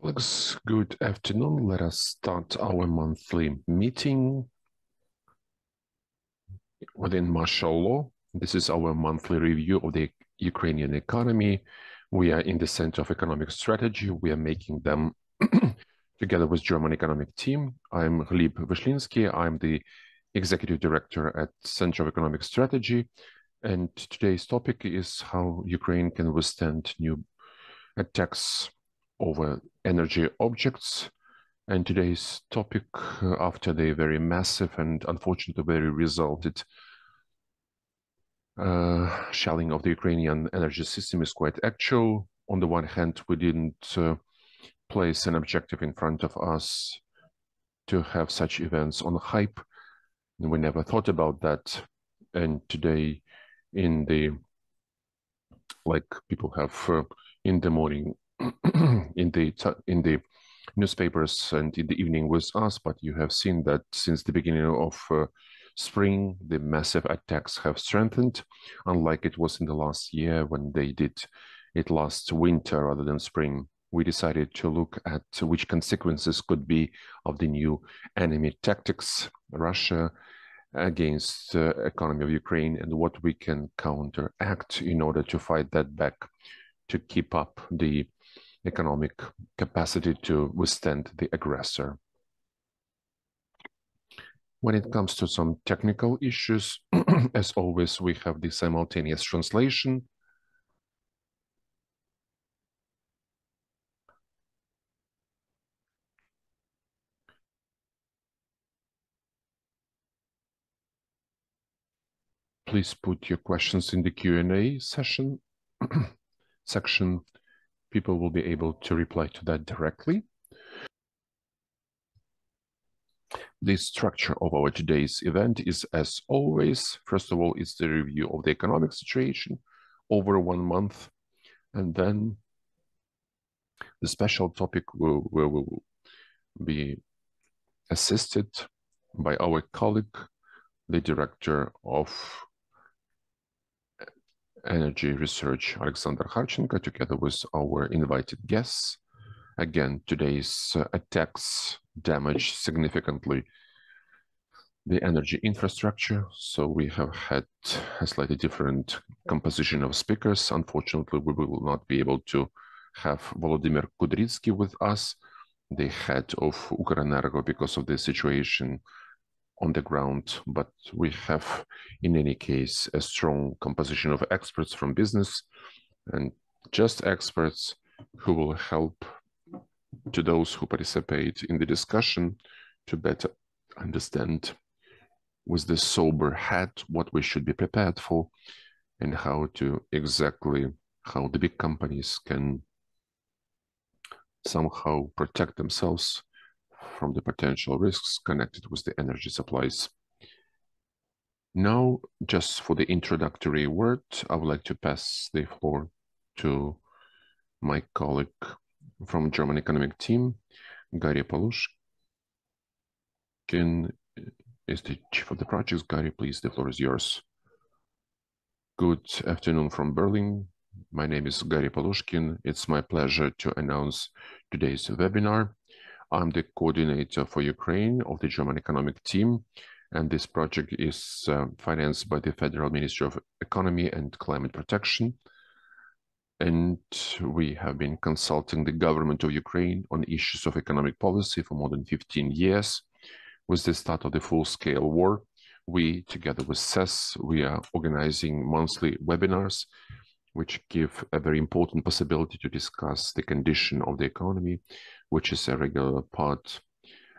Colleagues, good afternoon. Let us start our monthly meeting within martial law. This is our monthly review of the Ukrainian economy. We are in the center of economic strategy. We are making them together with German economic team. I'm Gleb Vishlinsky. I'm the executive director at Center of Economic Strategy. And today's topic is how Ukraine can withstand new attacks over energy objects. And today's topic, after the very massive and unfortunately very resulted shelling of the Ukrainian energy system, is quite actual. On the one hand, we didn't place an objective in front of us to have such events on hype. We never thought about that. And today, people have in the morning, in the newspapers and in the evening with us, but you have seen that since the beginning of spring, the massive attacks have strengthened, unlike it was in the last year when they did it last winter rather than spring. We decided to look at which consequences could be of the new enemy tactics, Russia, against the economy of Ukraine, and what we can counteract in order to fight that back, to keep up the economic capacity to withstand the aggressor. When it comes to some technical issues, as always, we have the simultaneous translation. Please put your questions in the Q&A section. People will be able to reply to that directly. The structure of our today's event is, as always, first of all, it's the review of the economic situation over 1 month, and then the special topic will be assisted by our colleague, the director of energy research, Oleksandr Kharchenko, together with our invited guests. Again, today's attacks damage significantly the energy infrastructure, so we have had a slightly different composition of speakers. Unfortunately, we will not be able to have Volodymyr Kudrytsky with us, the head of Ukrenergo, because of the situation on the ground, but we have, in any case, a strong composition of experts from business and just experts who will help to those who participate in the discussion to better understand with the sober head what we should be prepared for and how the big companies can somehow protect themselves from the potential risks connected with the energy supplies. Now, just for the introductory word, I would like to pass the floor to my colleague from German economic team, Gary Polushkin is the chief of the projects. Gary, please, the floor is yours. Good afternoon from Berlin. My name is Gary Polushkin. It's my pleasure to announce today's webinar. I'm the coordinator for Ukraine of the German economic team, and this project is financed by the Federal Ministry of Economy and Climate Protection. And we have been consulting the government of Ukraine on issues of economic policy for more than 15 years. With the start of the full-scale war, we, together with CES, we are organizing monthly webinars, which give a very important possibility to discuss the condition of the economy, which is a regular part.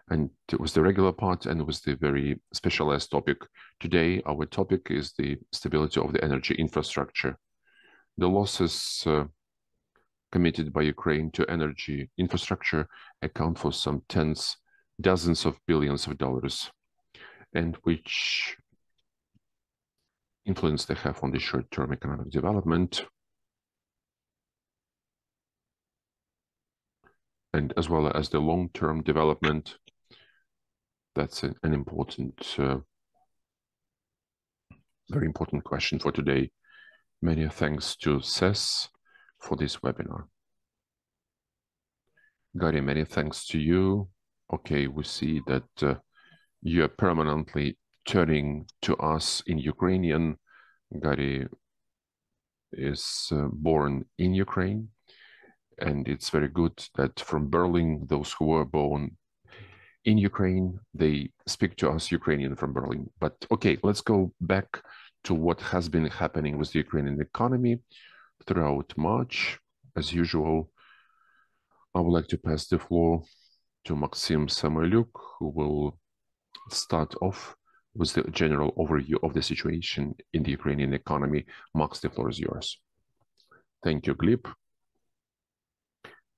And it was the regular part and was the very specialized topic. Today, our topic is the stability of the energy infrastructure. The losses committed by Ukraine to energy infrastructure account for some dozens of billions of dollars, and which influence they have on the short-term economic development, and as well as the long-term development. That's an important, very important question for today. Many thanks to CES for this webinar. Gary, many thanks to you. Okay, we see that you're permanently turning to us in Ukrainian. Gary is born in Ukraine, and it's very good that from Berlin, those who were born in Ukraine, they speak to us Ukrainian from Berlin. But okay, let's go back to what has been happening with the Ukrainian economy throughout March. As usual, I would like to pass the floor to Maksym Samoiliuk, who will start off with the general overview of the situation in the Ukrainian economy. Max, the floor is yours. Thank you, Gleb.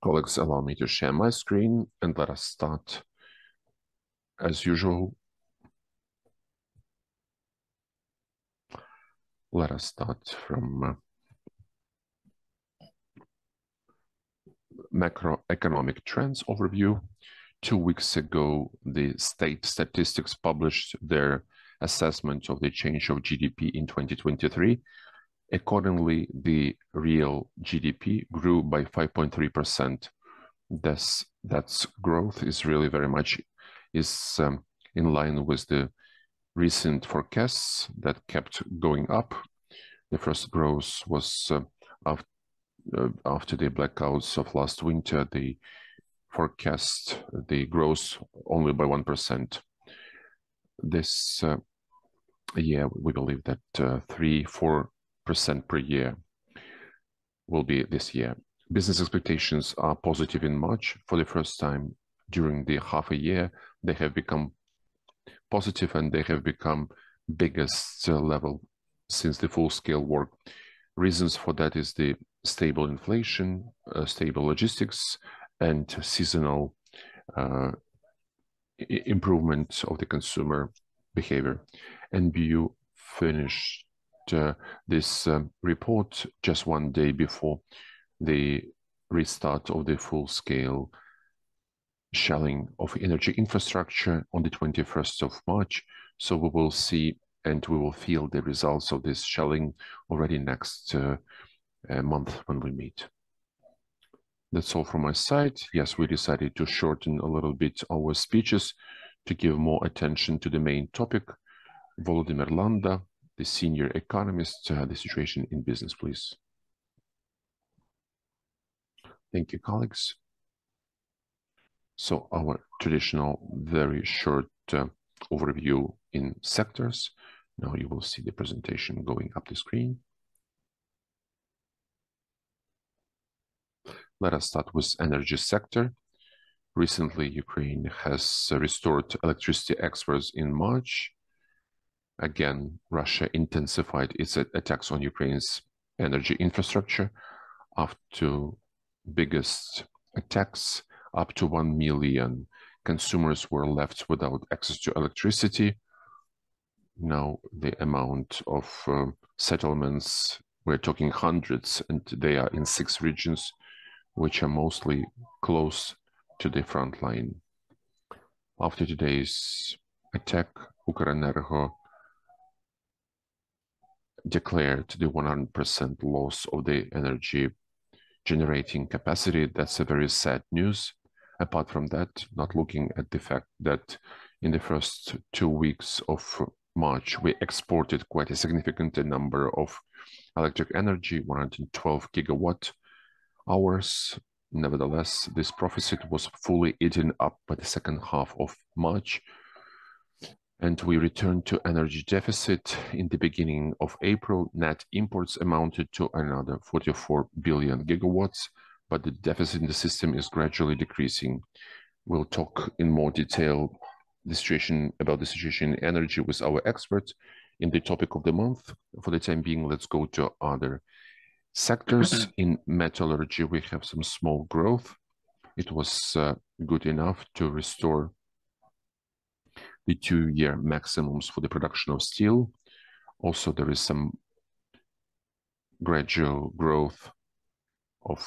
Colleagues, allow me to share my screen and let us start as usual. Let us start from macroeconomic trends overview. 2 weeks ago, the state statistics published their assessment of the change of GDP in 2023. Accordingly, the real GDP grew by 5.3%. That's growth is really very much in line with the recent forecasts that kept going up. The first growth was after the blackouts of last winter. They forecast the growth only by 1%. This year, we believe that 3-4% per year will be this year. Business expectations are positive in March. For the first time during the half a year, they have become positive, and they have become biggest level since the full-scale war. Reasons for that is the stable inflation, stable logistics, and seasonal improvement of the consumer behavior. NBU finished this report just 1 day before the restart of the full-scale shelling of energy infrastructure on the 21st of March. So we will see and we will feel the results of this shelling already next month when we meet. That's all from my side. Yes, we decided to shorten a little bit our speeches to give more attention to the main topic. Volodymyr Landa, the senior economist, the situation in business, please. Thank you, colleagues. So our traditional, very short overview in sectors. Now you will see the presentation going up the screen. Let us start with energy sector. Recently, Ukraine has restored electricity exports in March. Again, Russia intensified its attacks on Ukraine's energy infrastructure after biggest attacks. Up to 1 million consumers were left without access to electricity. Now the amount of settlements, we're talking hundreds, and they are in 6 regions, which are mostly close to the front line. After today's attack, Ukrenergo declared the 100% loss of the energy generating capacity. That's a very sad news. Apart from that, not looking at the fact that in the first 2 weeks of March, we exported quite a significant number of electric energy, 112 gigawatt hours. Nevertheless, this deficit was fully eaten up by the second half of March, and we returned to energy deficit in the beginning of April. Net imports amounted to another 44 billion gigawatts, but the deficit in the system is gradually decreasing. We'll talk in more detail about the situation in energy with our experts in the topic of the month. For the time being, let's go to other sectors. In metallurgy, we have some small growth. It was good enough to restore the 2-year maximums for the production of steel. Also, there is some gradual growth of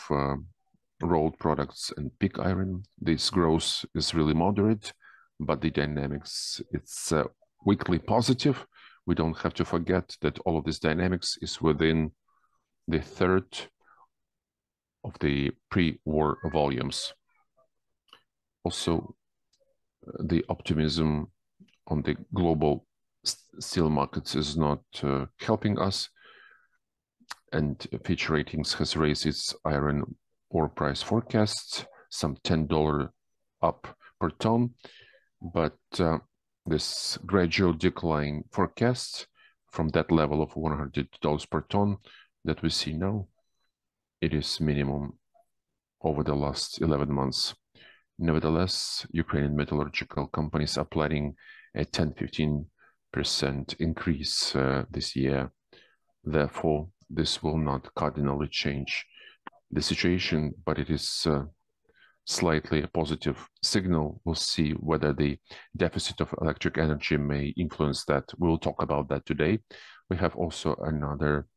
rolled products and pig iron. This growth is really moderate, but the dynamics, it's weekly positive. We don't have to forget that all of this dynamics is within the third of the pre-war volumes. Also, the optimism on the global steel markets is not helping us, and Fitch Ratings has raised its iron ore price forecasts, some $10 up per ton, but this gradual decline forecast from that level of $100 per ton that we see now, it is minimum over the last 11 months. Nevertheless, Ukrainian metallurgical companies are planning a 10-15% increase this year. Therefore, this will not cardinally change the situation, but it is slightly a positive signal. We'll see whether the deficit of electric energy may influence that. We'll talk about that today. We have also another.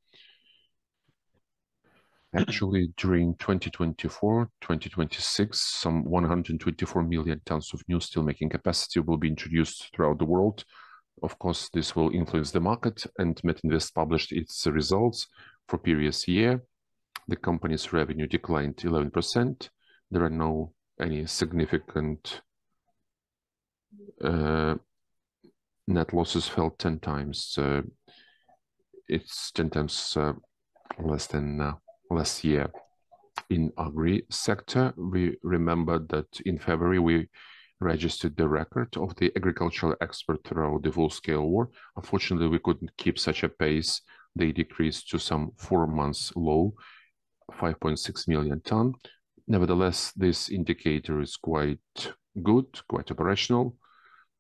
Actually, during 2024-2026, some 124 million tons of new steelmaking capacity will be introduced throughout the world. Of course, this will influence the market, and Metinvest published its results for previous year. The company's revenue declined 11%. There are no any significant net losses, fell 10 times. It's 10 times less than last year. In agri sector, we remember that in February we registered the record of the agricultural export throughout the full-scale war. Unfortunately, we couldn't keep such a pace. They decreased to some 4 months low, 5.6 million ton. Nevertheless, this indicator is quite good, quite operational.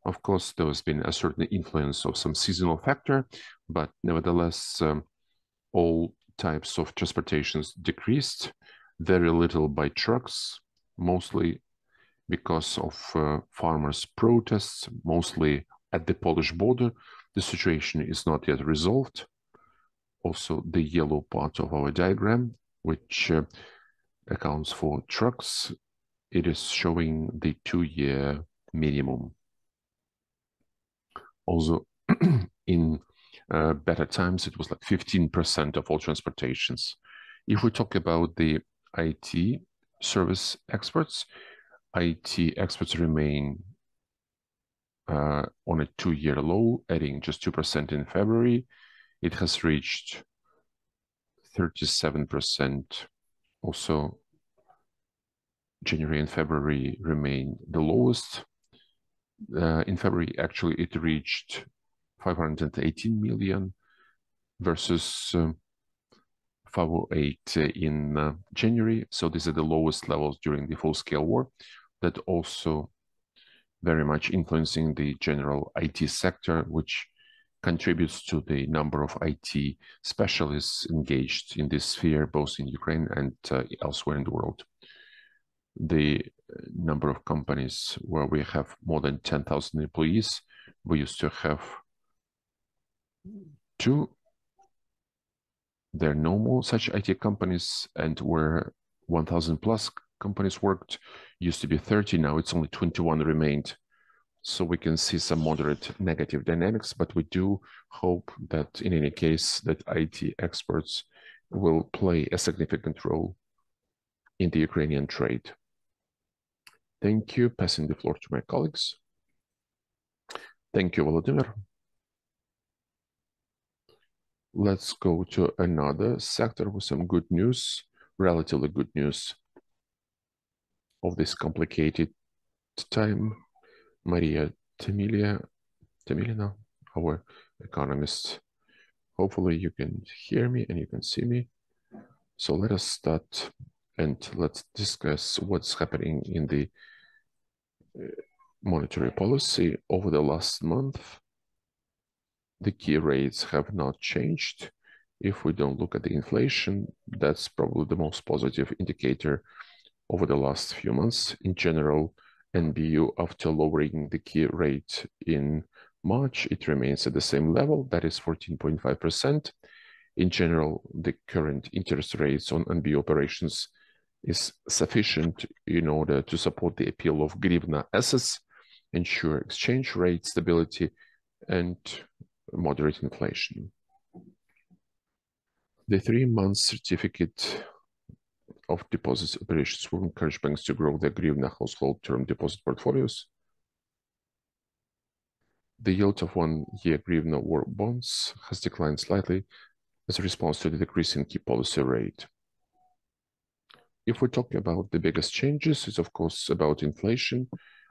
Of course, there has been a certain influence of some seasonal factor, but nevertheless, all types of transportations decreased, very little by trucks, mostly because of farmers' protests, mostly at the Polish border. The situation is not yet resolved. Also, the yellow part of our diagram, which accounts for trucks, it is showing the 2-year minimum. Also, in better times, it was like 15% of all transportations. If we talk about the IT service exports, IT exports remain on a 2-year low, adding just 2% in February. It has reached 37%. Also, January and February remain the lowest. In February, actually, it reached 518 million versus 508 in January. So these are the lowest levels during the full-scale war. That also very much influencing the general IT sector, which contributes to the number of IT specialists engaged in this sphere, both in Ukraine and elsewhere in the world. The number of companies where we have more than 10,000 employees, we used to have 2. There are no more such IT companies, and where 1,000 plus companies worked, used to be 30, now it's only 21 remained. So we can see some moderate negative dynamics, but we do hope that in any case that IT experts will play a significant role in the Ukrainian trade. Thank you. Passing the floor to my colleagues. Thank you, Volodymyr. Let's go to another sector with some good news, relatively good news of this complicated time. Maria Tomilina, our economist. Hopefully you can hear me and you can see me. So let us start and let's discuss what's happening in the monetary policy over the last month. The key rates have not changed. If we don't look at the inflation, that's probably the most positive indicator over the last few months. In general, NBU, after lowering the key rate in March, it remains at the same level, that is 14.5%. In general, the current interest rates on NBU operations is sufficient in order to support the appeal of hryvnia assets, ensure exchange rate stability, and moderate inflation. The 3-month certificate of deposits operations will encourage banks to grow their hryvnia household term deposit portfolios. The yield of one-year hryvnia war bonds has declined slightly as a response to the decrease in key policy rate. If we're talking about the biggest changes, it's of course about inflation.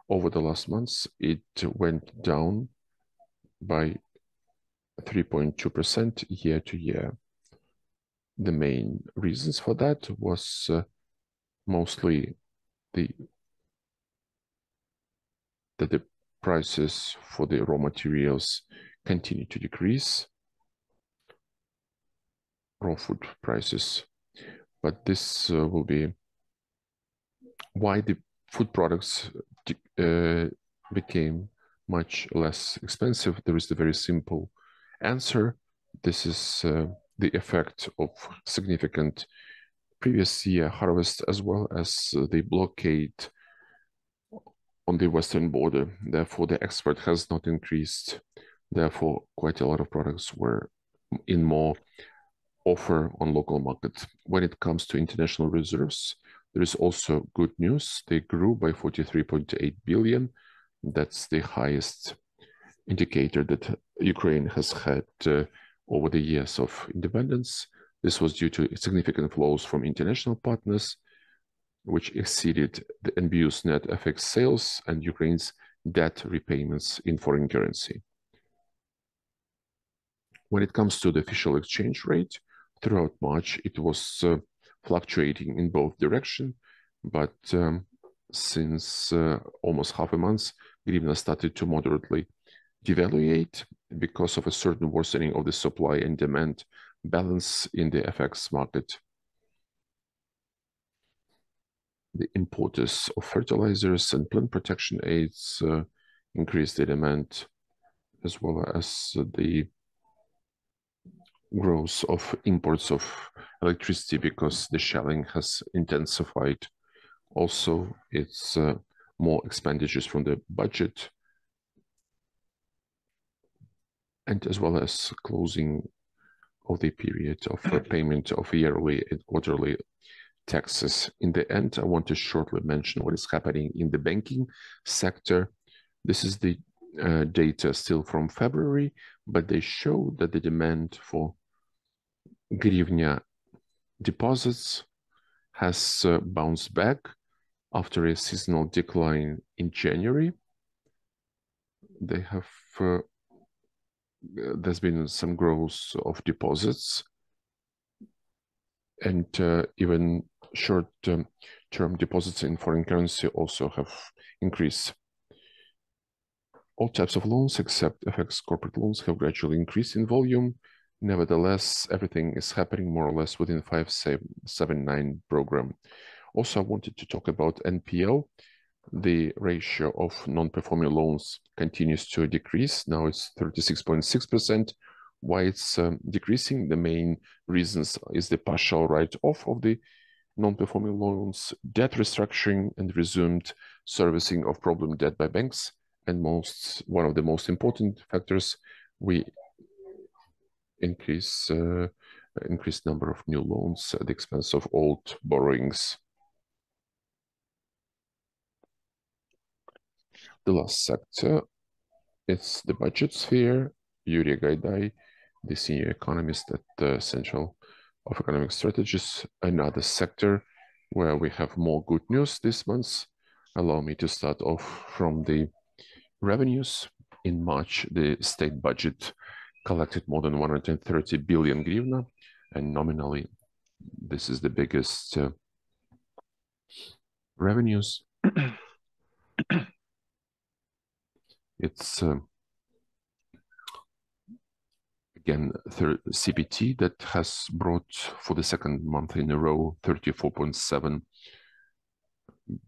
Over the last months, it went down by 3.2% year to year. The main reasons for that was mostly that the prices for the raw materials continue to decrease, raw food prices. But this will be why the food products became much less expensive. There is a very simple answer. This is the effect of significant previous year harvest as well as the blockade on the western border. Therefore, the export has not increased. Therefore, quite a lot of products were in more offer on local market. When it comes to international reserves, there is also good news. They grew by 43.8 billion. That's the highest indicator that Ukraine has had over the years of independence. This was due to significant flows from international partners, which exceeded the NBU's net FX sales and Ukraine's debt repayments in foreign currency. When it comes to the official exchange rate, throughout March, it was fluctuating in both directions, but since almost half a month, hryvnia started to moderately devaluate because of a certain worsening of the supply and demand balance in the FX market. The importers of fertilizers and plant protection aids increased the demand, as well as the growth of imports of electricity because the shelling has intensified. Also, it's more expenditures from the budget, and as well as closing of the period of payment of yearly and quarterly taxes. In the end, I want to shortly mention what is happening in the banking sector. This is the data still from February, but they show that the demand for hryvnia deposits has bounced back after a seasonal decline in January. They have there's been some growth of deposits, and even short-term deposits in foreign currency also have increased. All types of loans except FX corporate loans have gradually increased in volume. Nevertheless, everything is happening more or less within 579 program. Also, I wanted to talk about NPL. The ratio of non-performing loans continues to decrease. Now it's 36.6%. Why it's decreasing? The main reasons is the partial write-off of the non-performing loans, debt restructuring, and resumed servicing of problem debt by banks. And one of the most important factors, we increased number of new loans at the expense of old borrowings. The last sector, it's the budget sphere. Yurii Gaidai, the senior economist at the Central of Economic Strategies, another sector where we have more good news this month. Allow me to start off from the revenues. In March, the state budget collected more than 130 billion hryvnia, and nominally, this is the biggest revenues. It's again CBT that has brought for the second month in a row 34.7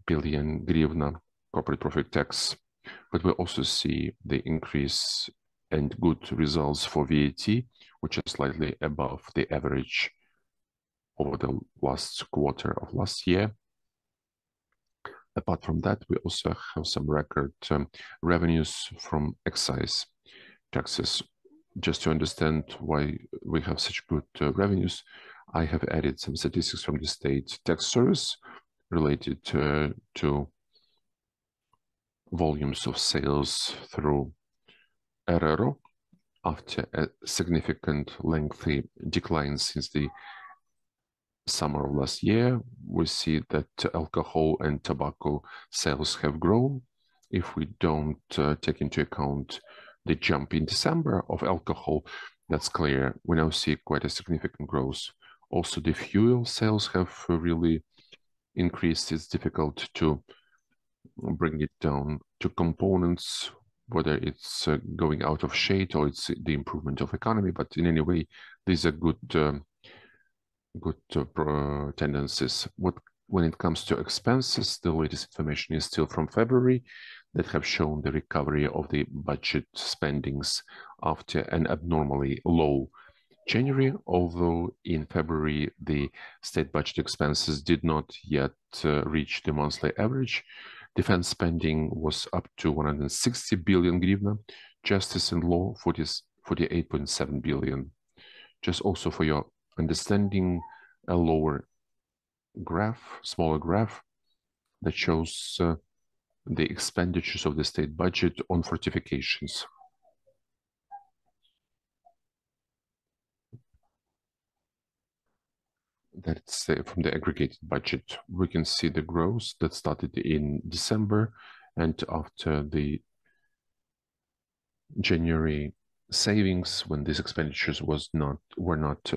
billion hryvnia corporate profit tax. But we also see the increase and good results for VAT, which is slightly above the average over the last quarter of last year. Apart from that, we also have some record revenues from excise taxes. Just to understand why we have such good revenues, I have added some statistics from the state tax service related to volumes of sales through RRO after a significant lengthy decline since the summer of last year. We see that alcohol and tobacco sales have grown. If we don't take into account the jump in December of alcohol, that's clear. We now see quite a significant growth. Also, the fuel sales have really increased. It's difficult to bring it down to components, whether it's going out of shade or it's the improvement of economy. But in any way, these are good tendencies. When it comes to expenses, the latest information is still from February that have shown the recovery of the budget spendings after an abnormally low January, although in February the state budget expenses did not yet reach the monthly average. Defense spending was up to 160 billion hryvnia, justice and law 48.7 billion. Just also for your understanding, a lower graph, smaller graph that shows the expenditures of the state budget on fortifications. That's from the aggregated budget. We can see the growth that started in December, and after the January savings, when these expenditures were not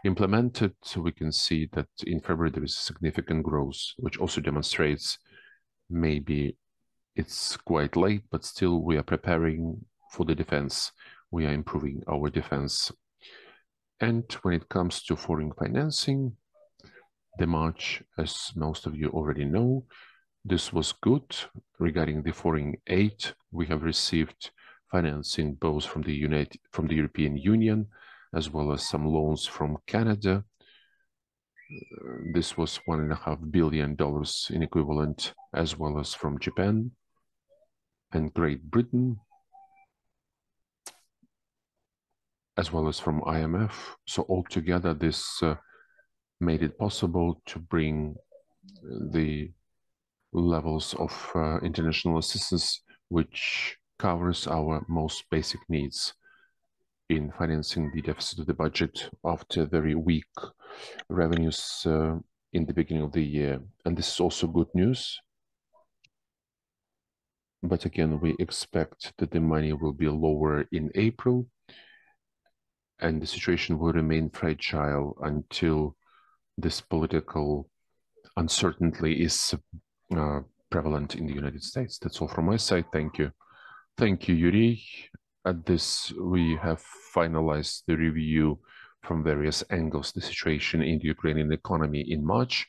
implemented, so we can see that in February there is significant growth, which also demonstrates maybe it's quite late, but still we are preparing for the defense. We are improving our defense. And when it comes to foreign financing, the March, as most of you already know, this was good. Regarding the foreign aid, we have received financing both from the European Union, as well as some loans from Canada. This was $1.5 billion in equivalent, as well as from Japan and Great Britain, as well as from IMF. So altogether, this made it possible to bring the levels of international assistance, which covers our most basic needs in financing the deficit of the budget after very weak revenues in the beginning of the year. And this is also good news. But again, we expect that the money will be lower in April, and the situation will remain fragile until this political uncertainty is prevalent in the United States. That's all from my side. Thank you. Thank you, Yurii. At this, we have finalized the review from various angles, the situation in the Ukrainian economy in March.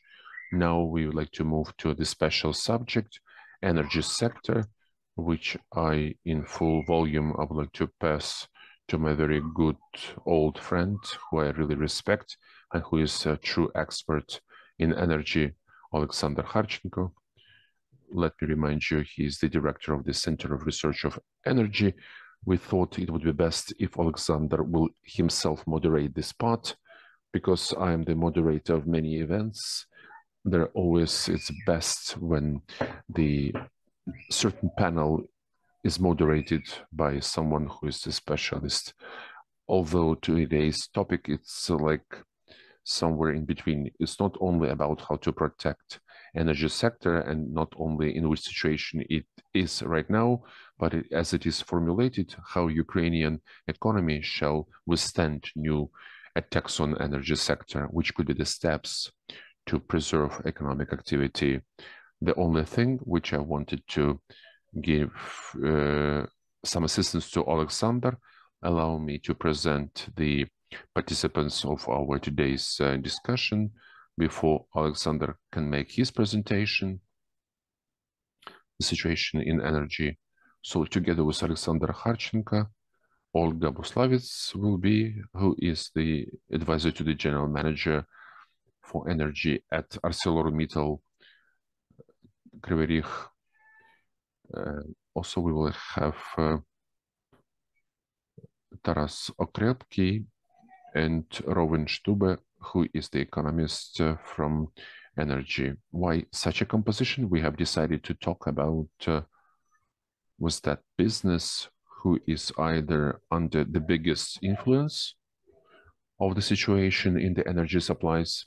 Now we would like to move to the special subject, energy sector, which I, in full volume, I would like to pass to my very good old friend, who I really respect, and who is a true expert in energy, Oleksandr Kharchenko. Let me remind you, he is the director of the Center of Research of Energy. We thought it would be best if Oleksandr will himself moderate this part, because I am the moderator of many events. It's best when the certain panel is moderated by someone who is a specialist. Although today's topic, it's like somewhere in between. It's not only about how to protect energy sector and not only in which situation it is right now, but as it is formulated, how Ukrainian economy shall withstand new attacks on energy sector, which could be the steps to preserve economic activity. The only thing which I wanted to give some assistance to Oleksandr, allow me to present the participants of our today's discussion before Oleksandr can make his presentation. The situation in energy. So together with Oleksandr Kharchenko, Olga Buslavets will be, who is the advisor to the general manager for energy at ArcelorMittal Kryvyi Rih. Also, we will have Okrepkyi and Reuven Stubbe, who is the economist from energy. Why such a composition? We have decided to talk about was that business who is either under the biggest influence of the situation in the energy supplies,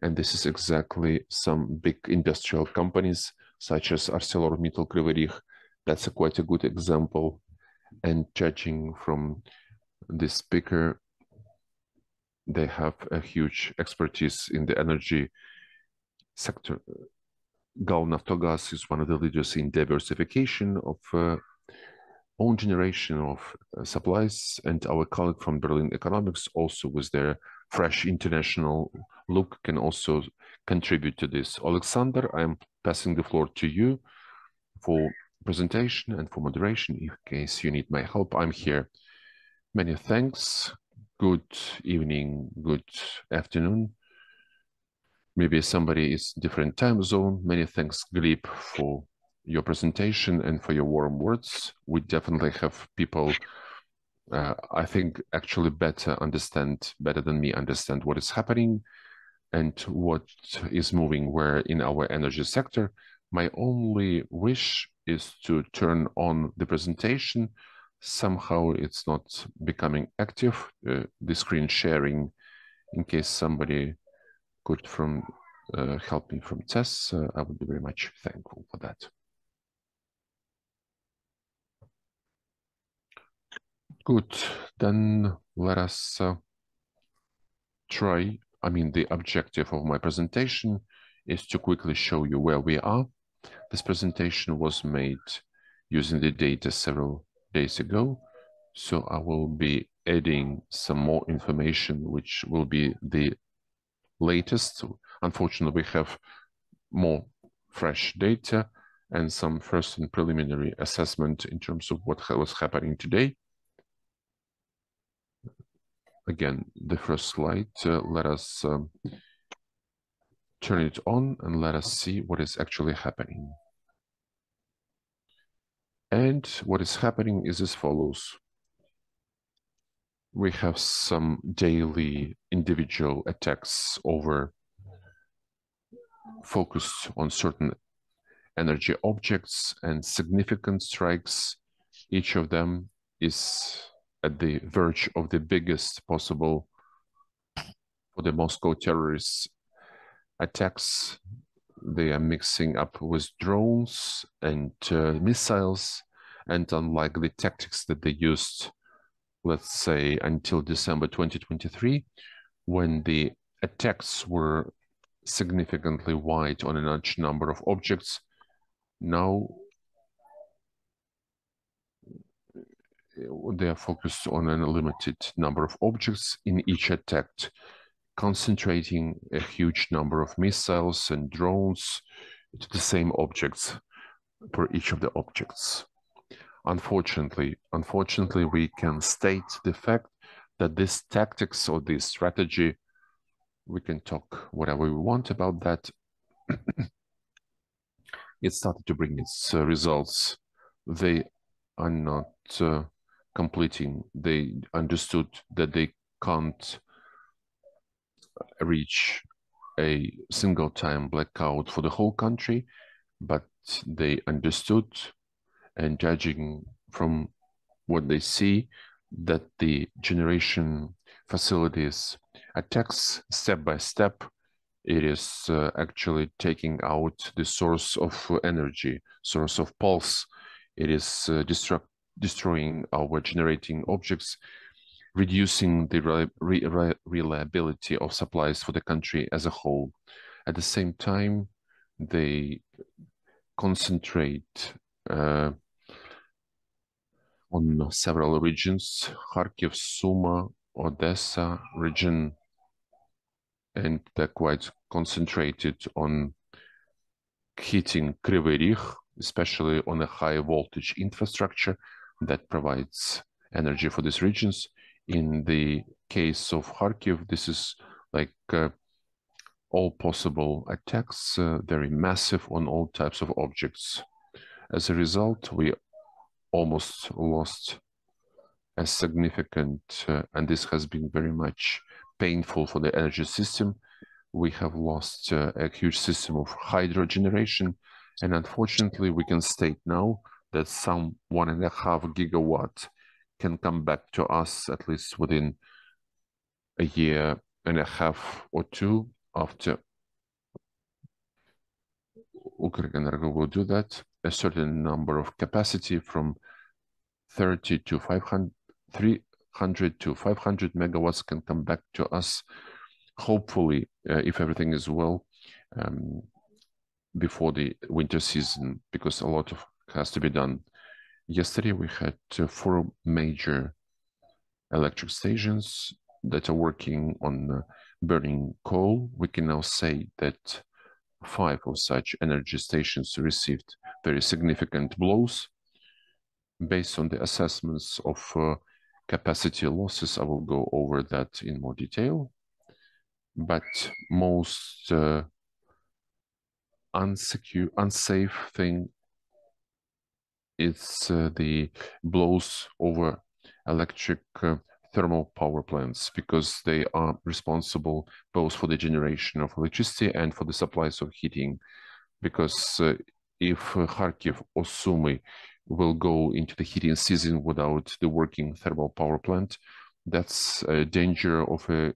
and this is exactly some big industrial companies such as ArcelorMittal Kryvyi Rih. That's quite a good example. And judging from the speaker, they have a huge expertise in the energy sector. Galnaftogaz is one of the leaders in diversification of own generation of supplies, and our colleague from Berlin Economics, also with their fresh international look, can also contribute to this. Oleksandr, I'm passing the floor to you for presentation and for moderation. In case you need my help, I'm here. Many thanks. Good evening, good afternoon. Maybe somebody is different time zone. Many thanks, Gleb, for your presentation and for your warm words. We definitely have people, I think, actually better than me understand what is happening and what is moving where in our energy sector. My only wish is to turn on the presentation. Somehow it's not becoming active, the screen sharing, in case somebody could help me from tests, I would be very much thankful for that. Good, then let us try. I mean, the objective of my presentation is to quickly show you where we are. This presentation was made using the data several days ago, so I will be adding some more information, which will be the latest. Unfortunately, we have more fresh data and some first and preliminary assessment in terms of what was happening today. Again, the first slide, let us turn it on and let us see what is actually happening. And what is happening is as follows. We have some daily individual attacks over focused on certain energy objects and significant strikes. Each of them is at the verge of the biggest possible for the Moscow terrorists attacks. They are mixing up with drones and missiles, and unlike the tactics that they used, let's say, until December 2023, when the attacks were significantly wide on a large number of objects, now they are focused on a limited number of objects in each attack, concentrating a huge number of missiles and drones to the same objects for each of the objects. Unfortunately, we can state the fact that this tactics or this strategy, we can talk whatever we want about that, it started to bring its results. They are not completing. They understood that they can't reach a single time blackout for the whole country, but they understood, and judging from what they see, that the generation facilities attacks step by step, it is actually taking out the source of energy, source of pulse. It is destroying our generating objects, reducing the reliability of supplies for the country as a whole. At the same time, they concentrate on several regions, Kharkiv, Suma, Odessa region, and they're quite concentrated on hitting Kryvyi Rih, especially on a high voltage infrastructure that provides energy for these regions. In the case of Kharkiv, this is like all possible attacks, very massive on all types of objects. As a result, we almost lost a significant, and this has been very much painful for the energy system. We have lost a huge system of hydro generation, and unfortunately we can state now that some 1.5 gigawatt can come back to us at least within a year and a half or two after Ukrenergo will do that. A certain number of capacity from 30 to 500, 300 to 500 megawatts can come back to us, hopefully, if everything is well, before the winter season, because a lot of has to be done. Yesterday we had 4 major electric stations that are working on burning coal. We can now say that 5 of such energy stations received very significant blows. Based on the assessments of capacity losses, I will go over that in more detail. But most unsafe thing is the blows over electric thermal power plants, because they are responsible both for the generation of electricity and for the supplies of heating. Because if Kharkiv or Sumy will go into the heating season without the working thermal power plant, that's a danger of a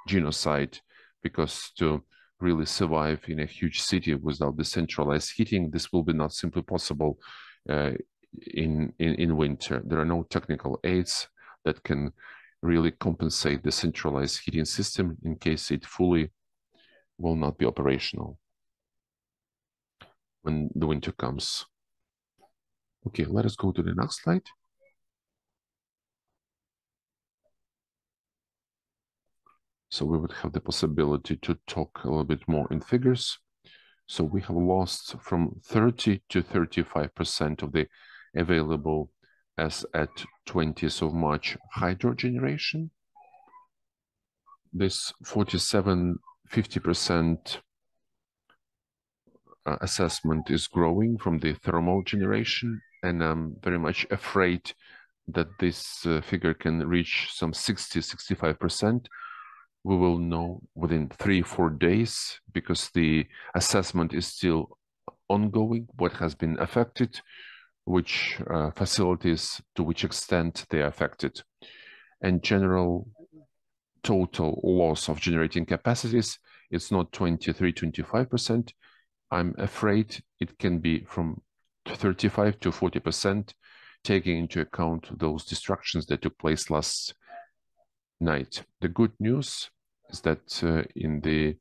genocide, because to really survive in a huge city without the centralized heating, this will be not simply possible in winter. There are no technical aids that can really compensate the centralized heating system in case it fully will not be operational when the winter comes. Okay, let us go to the next slide. So we would have the possibility to talk a little bit more in figures. So we have lost from 30 to 35% of the available as at 20th of March hydro generation. This 47-50% assessment is growing from the thermal generation, and I'm very much afraid that this figure can reach some 60-65%. We will know within 3-4 days, because the assessment is still ongoing, what has been affected, which facilities, to which extent they are affected. And general total loss of generating capacities, it's not 23-25%. I'm afraid it can be from 35 to 40%, taking into account those destructions that took place last night. The good news is that in the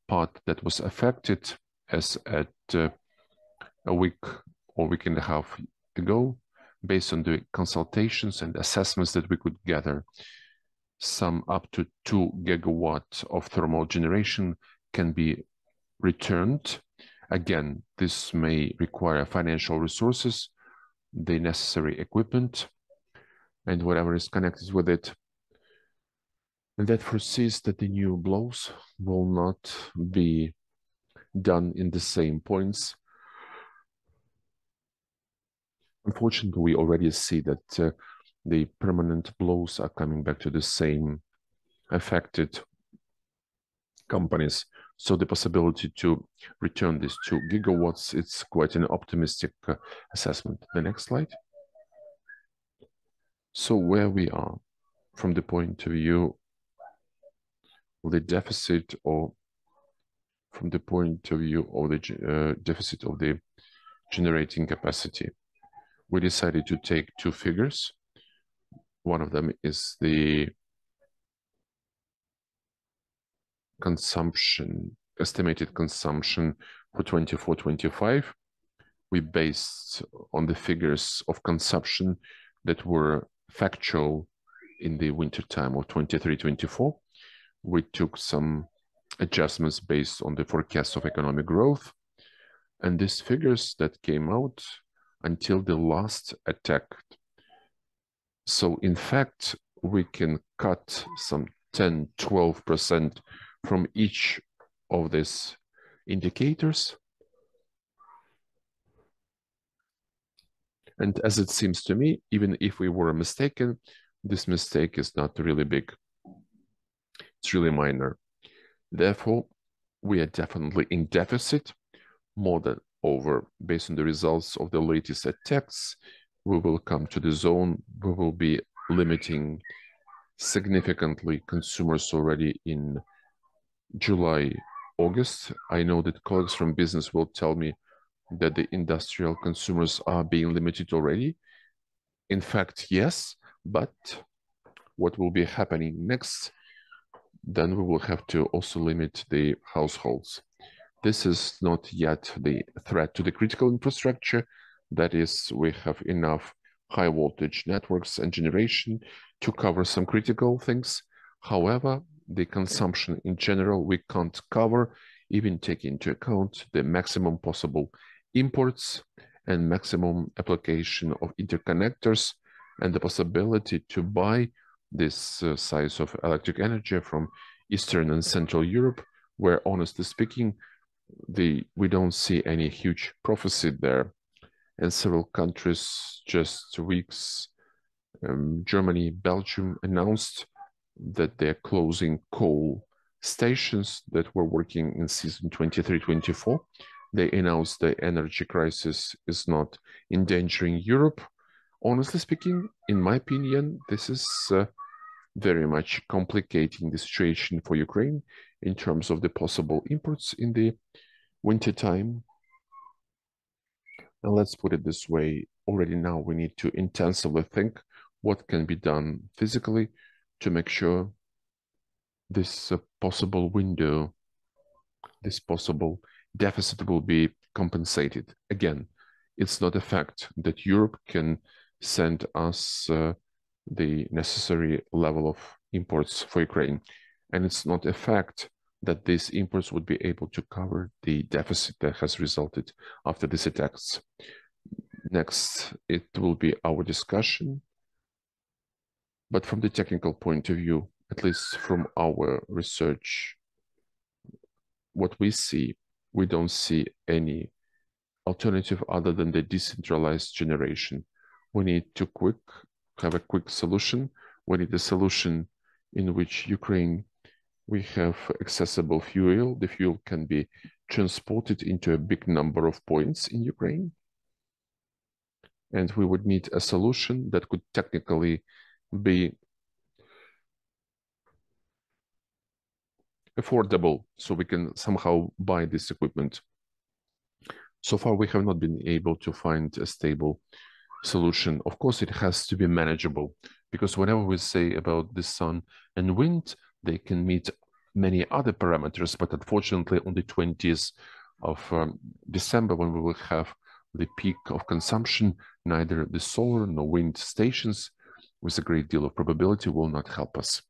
part that was affected as at a week or week and a half ago, based on the consultations and assessments that we could gather, some up to 2 gigawatts of thermal generation can be returned. Again, this may require financial resources, the necessary equipment, and whatever is connected with it. And that foresees that the new blows will not be done in the same points. Unfortunately, we already see that the permanent blows are coming back to the same affected companies. So the possibility to return these 2 gigawatts, it's quite an optimistic assessment. The next slide. So where we are from the point of view of the deficit, or from the point of view of the deficit of the generating capacity, we decided to take 2 figures. One of them is the consumption, estimated consumption for 24-25. We based on the figures of consumption that were factual in the winter time of 23-24. We took some adjustments based on the forecast of economic growth, and these figures that came out until the last attack. So in fact, we can cut some 10-12% from each of these indicators. And as it seems to me, even if we were mistaken, this mistake is not really big. It's really minor. Therefore, we are definitely in deficit. Moreover, based on the results of the latest attacks, we will come to the zone. We will be limiting significantly consumers already in July, August. I know that colleagues from business will tell me that the industrial consumers are being limited already. In fact, yes, but what will be happening next, then we will have to also limit the households. This is not yet the threat to the critical infrastructure. That is, we have enough high voltage networks and generation to cover some critical things. However, the consumption in general, we can't cover, even take into account the maximum possible imports and maximum application of interconnectors and the possibility to buy this size of electric energy from Eastern and Central Europe, where honestly speaking, we don't see any huge prophecy there. And several countries just weeks, Germany, Belgium announced that they're closing coal stations that were working in season 23-24. They announced the energy crisis is not endangering Europe. Honestly speaking, in my opinion, this is very much complicating the situation for Ukraine in terms of the possible imports in the winter time. And let's put it this way, already now we need to intensively think what can be done physically to make sure this possible window, this possible deficit will be compensated. Again, it's not a fact that Europe can send us the necessary level of imports for Ukraine. And it's not a fact that these imports would be able to cover the deficit that has resulted after these attacks. Next, it will be our discussion. But from the technical point of view, at least from our research, what we see, we don't see any alternative other than the decentralized generation. We need to have a quick solution. We need a solution in which Ukraine, we have accessible fuel. The fuel can be transported into a big number of points in Ukraine. And we would need a solution that could technically be affordable so we can somehow buy this equipment. So far, we have not been able to find a stable solution. Of course, it has to be manageable because whenever we say about the sun and wind, they can meet many other parameters, but unfortunately on the 20th of December, when we will have the peak of consumption, neither the solar nor wind stations with a great deal of probability will not help us.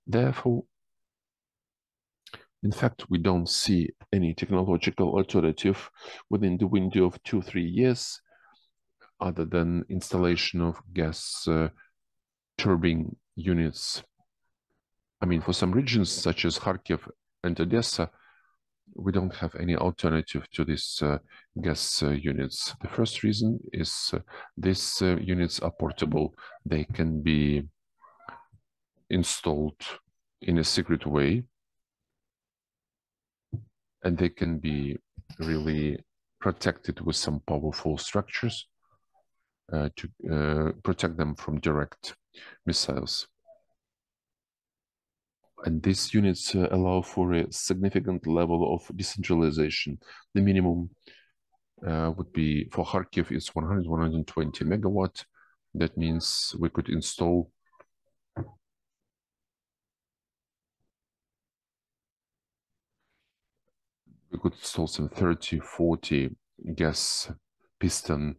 Therefore, in fact, we don't see any technological alternative within the window of 2-3 years other than installation of gas turbine units. I mean, for some regions such as Kharkiv and Odessa, we don't have any alternative to these gas units. The first reason is these units are portable. They can be installed in a secret way, and they can be really protected with some powerful structures to protect them from direct missiles. And these units allow for a significant level of decentralization. The minimum would be for Kharkiv is 100-120 megawatt. That means we could install some 30-40 gas piston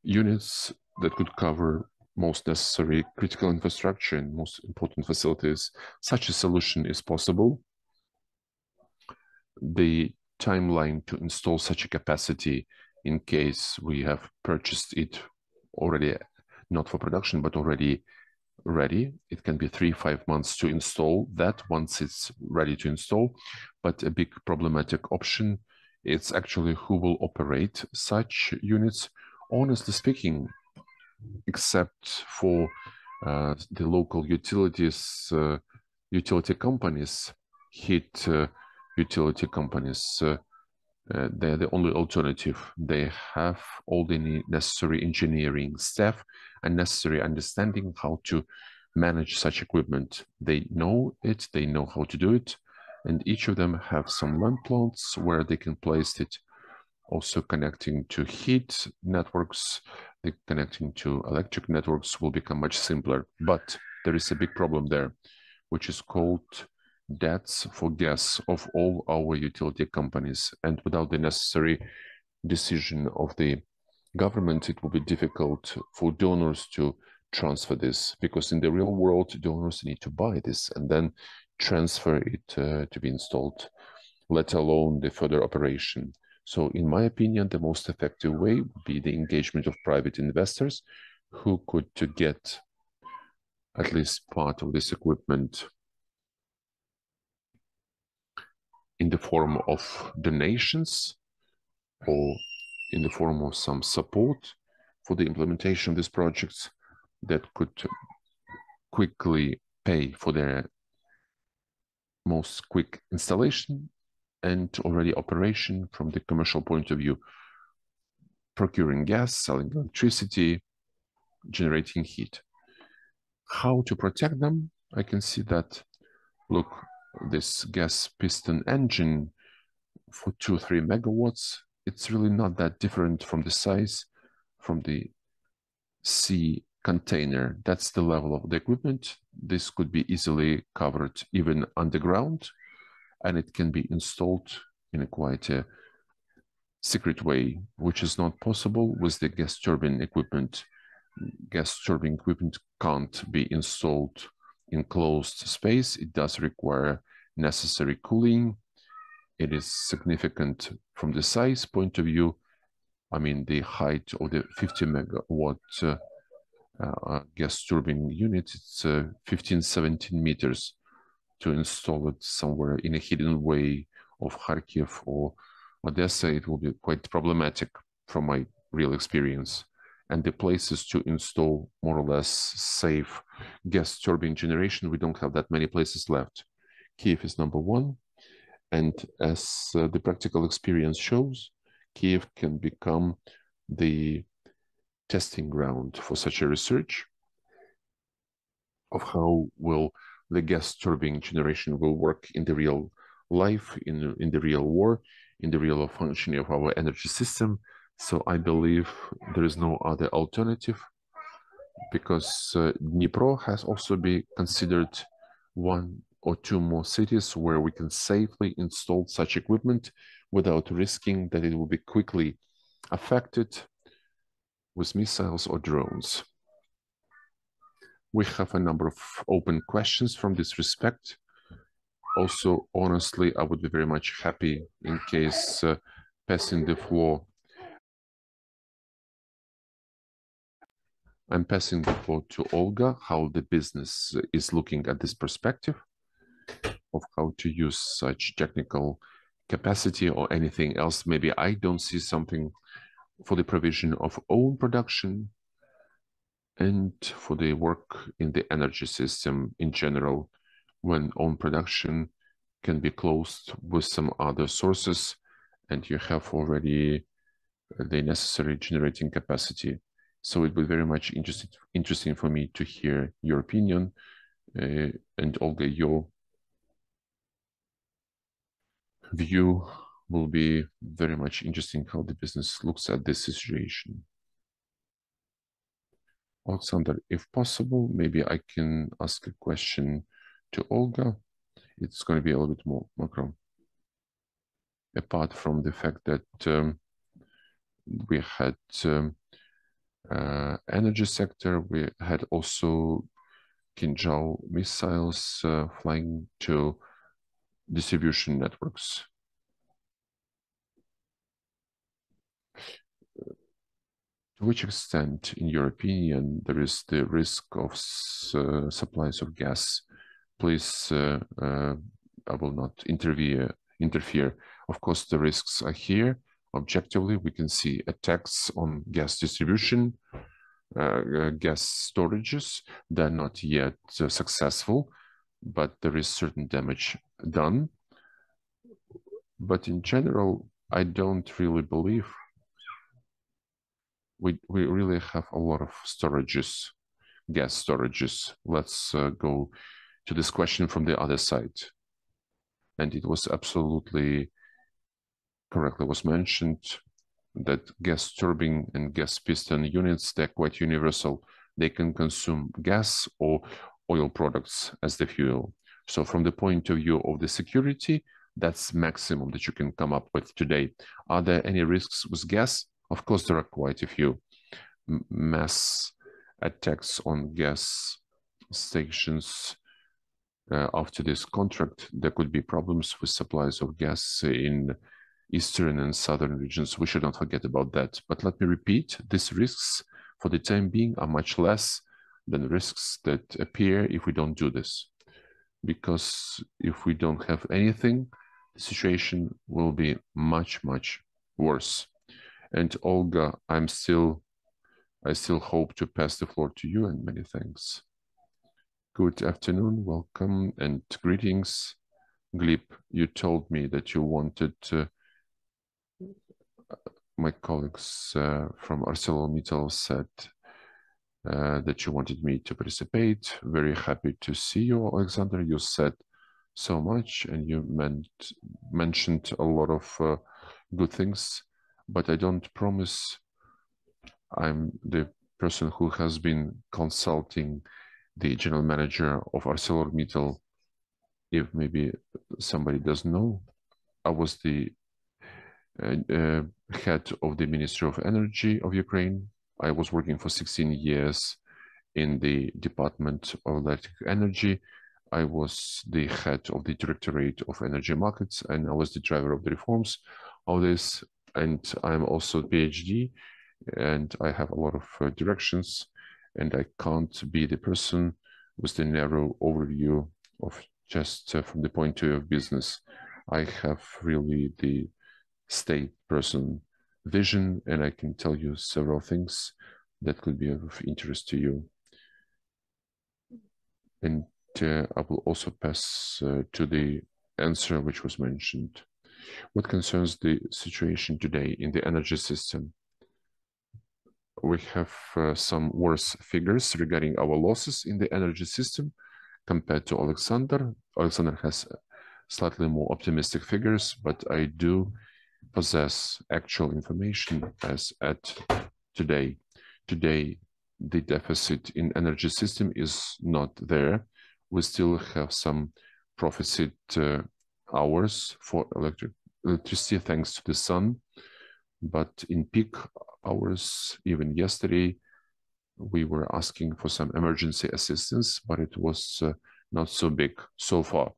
units that could cover most necessary critical infrastructure and most important facilities. Such a solution is possible. The timeline to install such a capacity, in case we have purchased it already, not for production, but already ready, it can be 3-5 months to install that once it's ready to install. But a big problematic option, it's actually who will operate such units. Honestly speaking, except for the local utilities utility companies, heat utility companies, they're the only alternative. They have all the necessary engineering staff and necessary understanding how to manage such equipment. They know it, they know how to do it, and each of them have some land plots where they can place it. Also connecting to heat networks, the connecting to electric networks will become much simpler. But there is a big problem there, which is called debts for gas of all our utility companies. And without the necessary decision of the government, it will be difficult for donors to transfer this, because in the real world, donors need to buy this and then transfer it to be installed, let alone the further operation. So in my opinion, the most effective way would be the engagement of private investors who could to get at least part of this equipment in the form of donations or in the form of some support for the implementation of these projects that could quickly pay for their most quick installation and already operation from the commercial point of view, procuring gas, selling electricity, generating heat. How to protect them? I can see that, look, this gas piston engine for 2-3 megawatts, it's really not that different from the size from the sea container. That's the level of the equipment. This could be easily covered even underground, and it can be installed in a quite a secret way, which is not possible with the gas turbine equipment. Gas turbine equipment can't be installed in closed space. It does require necessary cooling. It is significant from the size point of view. I mean, the height of the 50 megawatt gas turbine unit, it's 15-17 meters. To install it somewhere in a hidden way of Kharkiv or Odessa, it will be quite problematic from my real experience. And the places to install more or less safe gas turbine generation, we don't have that many places left. Kiev is number one. And as the practical experience shows, Kiev can become the testing ground for such a research of how will the gas turbine generation will work in the real life, in the real war, in the real functioning of our energy system. So I believe there is no other alternative, because Dnipro has also been considered one or two more cities where we can safely install such equipment without risking that it will be quickly affected with missiles or drones. We have a number of open questions from this respect. Also, honestly, I would be very much happy in case passing the floor. I'm passing the floor to Olga, how the business is looking at this perspective of how to use such technical capacity or anything else. Maybe I don't see something for the provision of own production and for the work in the energy system in general, when own production can be closed with some other sources and you have already the necessary generating capacity. So it would be very much interesting for me to hear your opinion, and Olga, your view will be very much interesting how the business looks at this situation. Oleksandr, if possible, maybe I can ask a question to Olga. It's going to be a little bit more macro. Apart from the fact that we had energy sector, we had also Kinjal missiles flying to distribution networks. To which extent, in your opinion, there is the risk of supplies of gas? Please, I will not interfere. Of course, the risks are here. Objectively, we can see attacks on gas distribution, gas storages. They're not yet successful. but there is certain damage done. But in general, I don't really believe we really have a lot of storages, gas storages. Let's go to this question from the other side. And it was absolutely correctly was mentioned that gas turbine and gas piston units, they're quite universal. They can consume gas or oil products as the fuel. So from the point of view of the security, that's maximum that you can come up with today. Are there any risks with gas? Of course, there are quite a few. Mass attacks on gas stations. After this contract, there could be problems with supplies of gas in eastern and southern regions. We should not forget about that. But let me repeat, these risks for the time being are much less than risks that appear if we don't do this. Because if we don't have anything, the situation will be much, much worse. And Olga, I still hope to pass the floor to you, and many thanks. Good afternoon, welcome, and greetings. Gleb, you told me that you wanted my colleagues from ArcelorMittal said that you wanted me to participate. Very happy to see you, Oleksandr. You said so much and you mentioned a lot of good things, but I don't promise. I'm the person who has been consulting the general manager of ArcelorMittal. If maybe somebody doesn't know, I was the head of the Ministry of Energy of Ukraine. I was working for 16 years in the Department of Electric Energy. I was the head of the Directorate of Energy Markets, and I was the driver of the reforms of this. And I'm also a PhD, and I have a lot of directions, and I can't be the person with the narrow overview of just from the point of view of business. I have really the state person vision, and I can tell you several things that could be of interest to you. And I will also pass to the answer which was mentioned. What concerns the situation today in the energy system, we have some worse figures regarding our losses in the energy system compared to Oleksandr. Oleksandr has slightly more optimistic figures, but I do possess actual information as at today. Today, the deficit in energy system is not there. We still have some proficit hours for electricity thanks to the sun, but in peak hours, even yesterday, we were asking for some emergency assistance, but it was not so big so far.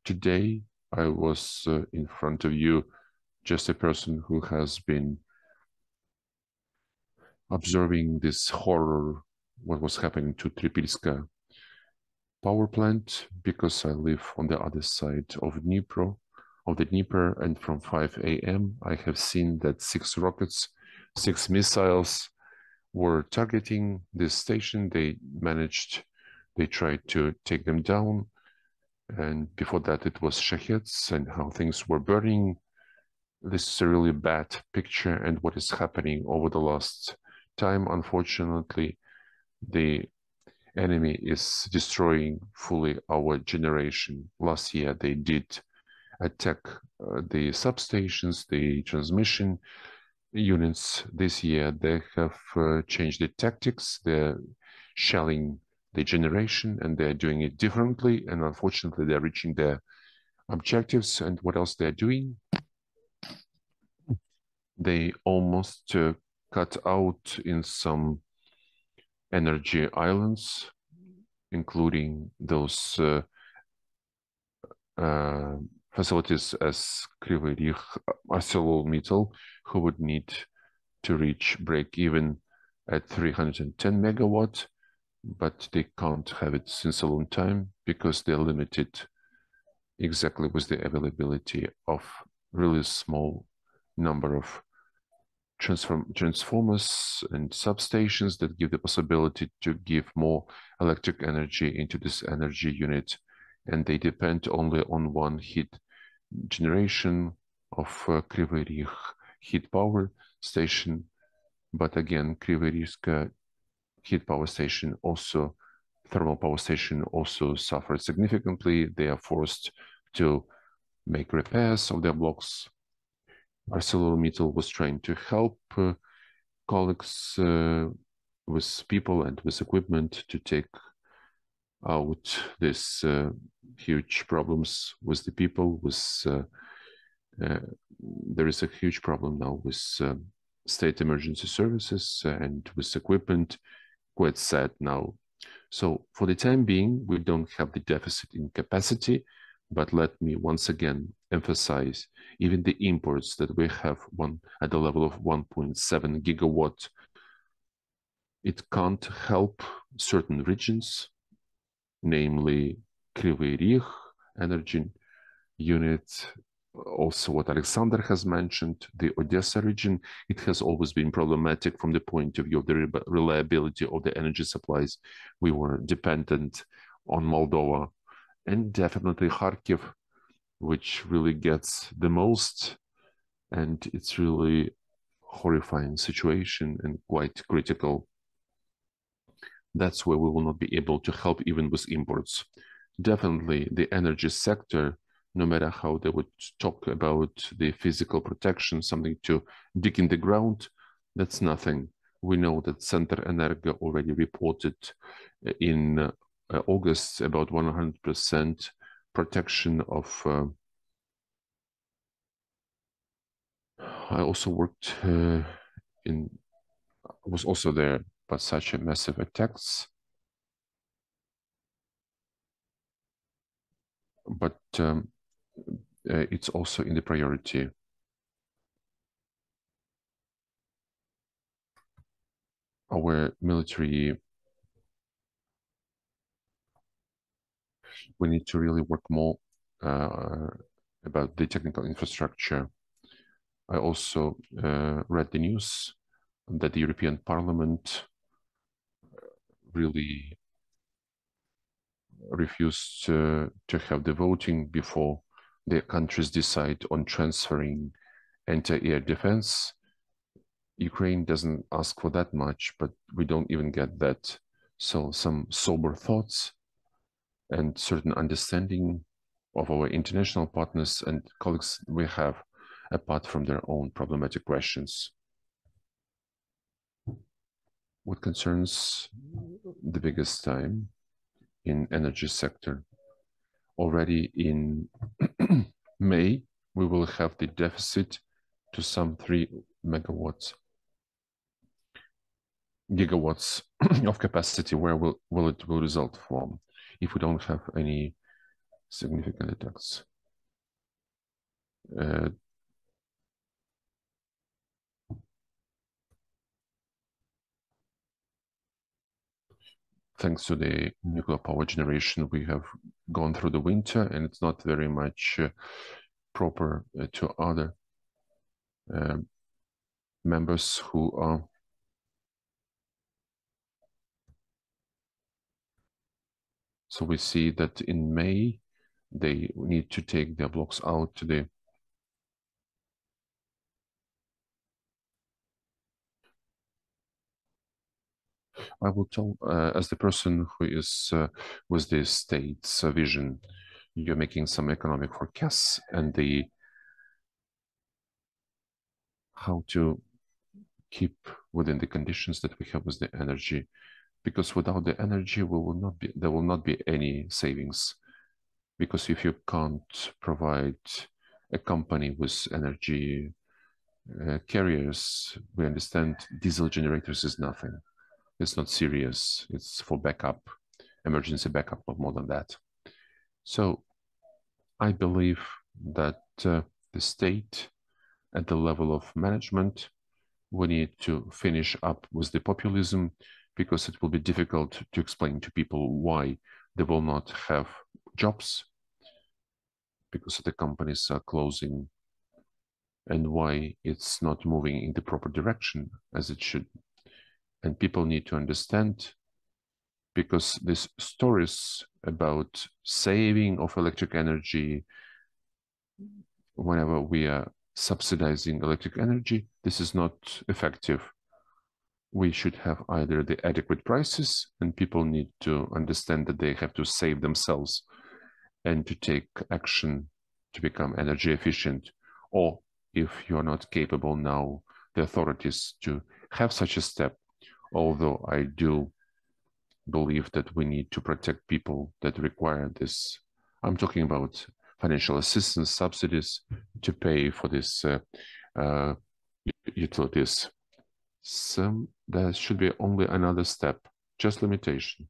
Today, I was in front of you, just a person who has been observing this horror, what was happening to Tripilska power plant, because I live on the other side of Dnipro, of the Dnieper, and from 5 a.m. I have seen that 6 rockets, 6 missiles were targeting this station. They tried to take them down, and before that it was Shaheds and how things were burning. This is a really bad picture, and what is happening over the last time, unfortunately, the enemy is destroying fully our generation. Last year, they did attack the substations, the transmission units. This year, they have changed the tactics. They're shelling the generation, and they're doing it differently. And unfortunately, they're reaching their objectives. And what else they're doing? They almost cut out in some energy islands, including those facilities as Kryvyi Rih, ArcelorMittal, who would need to reach break even at 310 megawatt, but they can't have it since a long time because they're limited exactly with the availability of really small number of transformers and substations that give the possibility to give more electric energy into this energy unit and they depend only on one heat generation of Kryvyi Rih heat power station. But again, Kryvyi Rih heat power station also, thermal power station also suffered significantly. They are forced to make repairs of their blocks. ArcelorMittal was trying to help colleagues with people and with equipment to take out these huge problems with the people. There is a huge problem now with state emergency services and with equipment. Quite sad now. So for the time being, we don't have the deficit in capacity, but let me once again emphasize, even the imports that we have at the level of 1.7 gigawatt, it can't help certain regions, namely Kryvyi Rih energy unit, also what Oleksandr has mentioned, the Odessa region. It has always been problematic from the point of view of the reliability of the energy supplies. We were dependent on Moldova, and definitely Kharkiv, which really gets the most, and it's really horrifying situation and quite critical. That's where we will not be able to help even with imports. Definitely the energy sector, no matter how they would talk about the physical protection, something to dig in the ground, that's nothing. We know that Center Energo already reported in August about 100% protection of I also worked was also there, but such a massive attacks. But it's also in the priority. Our military, we need to really work more about the technical infrastructure. I also read the news that the European Parliament really refused to have the voting before the countries decide on transferring anti-air defense. Ukraine doesn't ask for that much, but we don't even get that. So some sober thoughts and certain understanding of our international partners and colleagues we have, apart from their own problematic questions. What concerns the biggest time in energy sector, already in May, we will have the deficit to some 3 gigawatts of capacity. Where will it result from if we don't have any significant attacks? Thanks to the nuclear power generation, we have gone through the winter, and it's not very much proper to other members who are so we see that in May they need to take their blocks out to the I will tell as the person who is with the state's vision, you're making some economic forecasts and the how to keep within the conditions that we have with the energy, because without the energy there will not be any savings, because if you can't provide a company with energy carriers, we understand diesel generators is nothing. It's not serious. It's for backup, emergency backup, not more than that. So I believe that the state at the level of management, we need to finish up with the populism, because it will be difficult to explain to people why they will not have jobs because the companies are closing and why it's not moving in the proper direction as it should. And people need to understand because these stories about saving of electric energy, whenever we are subsidizing electric energy, this is not effective. We should have either the adequate prices, and people need to understand that they have to save themselves and to take action to become energy efficient. Or if you're not capable now, the authorities to have such a step, although I do believe that we need to protect people that require this. I'm talking about financial assistance, subsidies to pay for this utilities. There should be only another step, just limitation.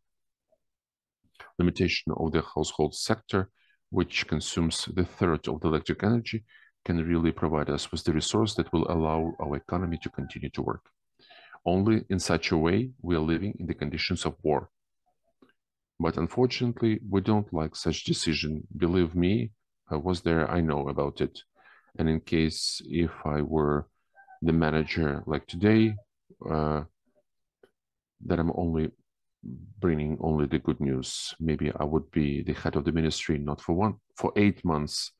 Limitation of the household sector, which consumes the third of the electric energy, can really provide us with the resource that will allow our economy to continue to work. Only in such a way we are living in the conditions of war. But unfortunately, we don't like such decision. Believe me, I was there, I know about it. And in case if I were the manager like today, that I'm only bringing only the good news. Maybe I would be the head of the ministry, not for 8 months,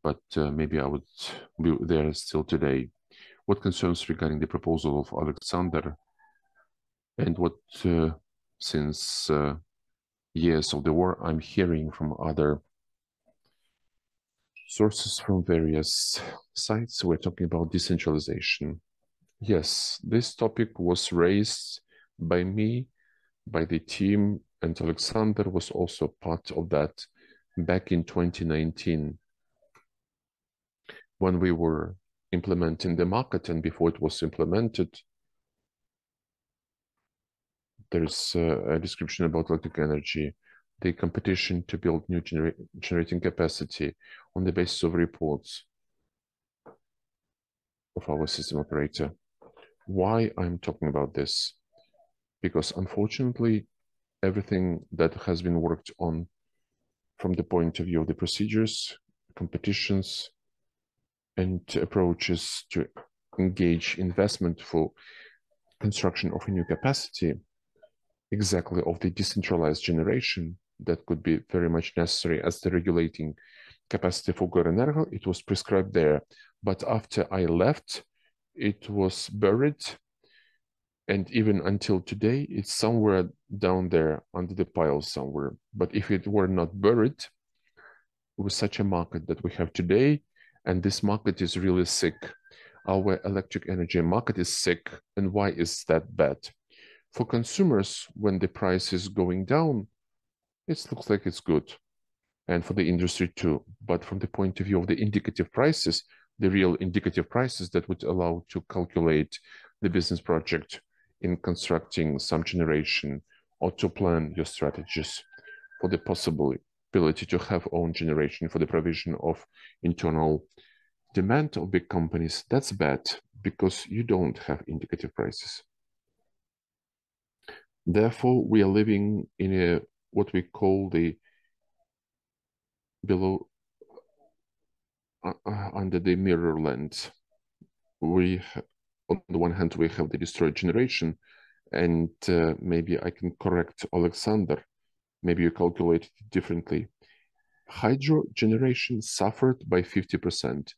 but maybe I would be there still today. What concerns regarding the proposal of Oleksandr and what since years of the war, I'm hearing from other sources from various sites. We're talking about decentralization. Yes, this topic was raised by me, by the team, and Oleksandr was also part of that back in 2019 when we were implementing the market, and before it was implemented, there's a description about electric energy, the competition to build new generating capacity on the basis of reports of our system operator. Why I'm talking about this? Because unfortunately, everything that has been worked on from the point of view of the procedures, competitions, and approaches to engage investment for construction of a new capacity, exactly of the decentralized generation that could be very much necessary as the regulating capacity for Gorenergo, it was prescribed there. But after I left, it was buried. And even until today, it's somewhere down there under the pile somewhere. But if it were not buried with such a market that we have today, and this market is really sick, our electric energy market is sick. And why is that bad? For consumers, when the price is going down, it looks like it's good. And for the industry too. But from the point of view of the indicative prices, the real indicative prices that would allow to calculate the business project in constructing some generation or to plan your strategies for the possibility to have own generation for the provision of internal demand of big companies, that's bad because you don't have indicative prices. Therefore, we are living in a what we call the below under the mirror lens. We on the one hand we have the destroyed generation, and maybe I can correct Oleksandr, maybe you calculate it differently. Hydro generation suffered by 50%.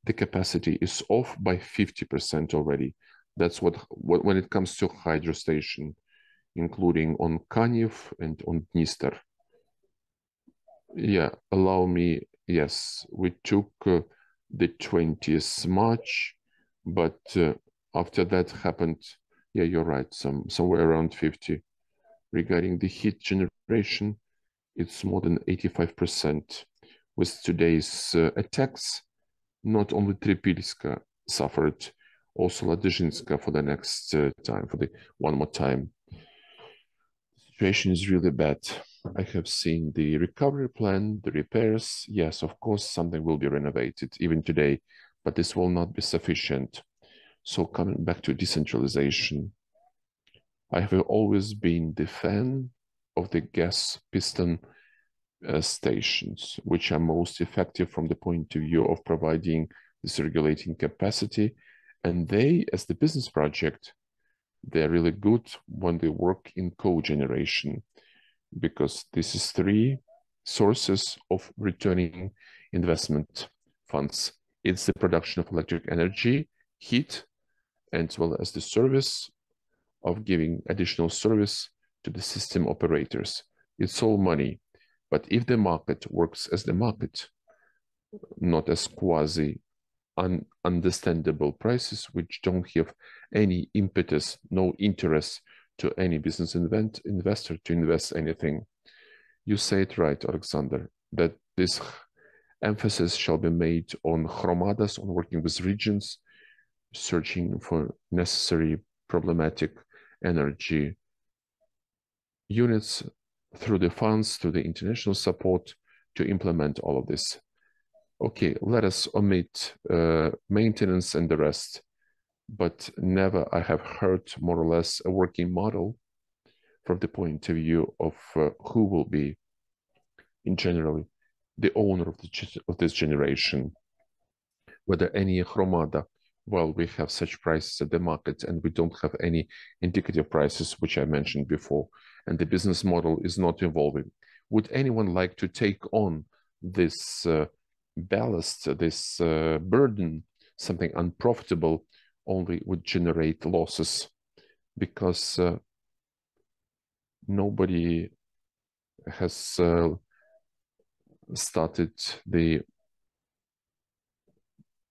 The capacity is off by 50% already. That's what when it comes to hydro station, including on Kaniv and on Dnipro. Yeah, allow me, yes, we took the 20th March, but after that happened, yeah, you're right, somewhere around 50. Regarding the heat generation, it's more than 85%. With today's attacks, not only Tripilska suffered, also Ladezhinska for the next time, for the one more time. The situation is really bad. I have seen the recovery plan, the repairs. Yes, of course, something will be renovated even today, but this will not be sufficient. So coming back to decentralization, I have always been the fan of the gas piston stations, which are most effective from the point of view of providing this regulating capacity. And they, as the business project, They're really good when they work in co-generation, because this is three sources of returning investment funds. It's the production of electric energy, heat, as well as the service of giving additional service to the system operators. It's all money. But if the market works as the market, not as quasi understandable prices which don't have any impetus, no interest to any business investor to invest anything. You say it right, Oleksandr, that this emphasis shall be made on hromadas, on working with regions, searching for necessary problematic energy units through the funds, through the international support to implement all of this. Okay, let us omit maintenance and the rest, but never I have heard more or less a working model from the point of view of who will be, in general, the owner of this generation, whether any hromada, well, we have such prices at the market and we don't have any indicative prices, which I mentioned before, and the business model is not evolving. Would anyone like to take on this ballast, this burden, something unprofitable, only would generate losses, because nobody has started the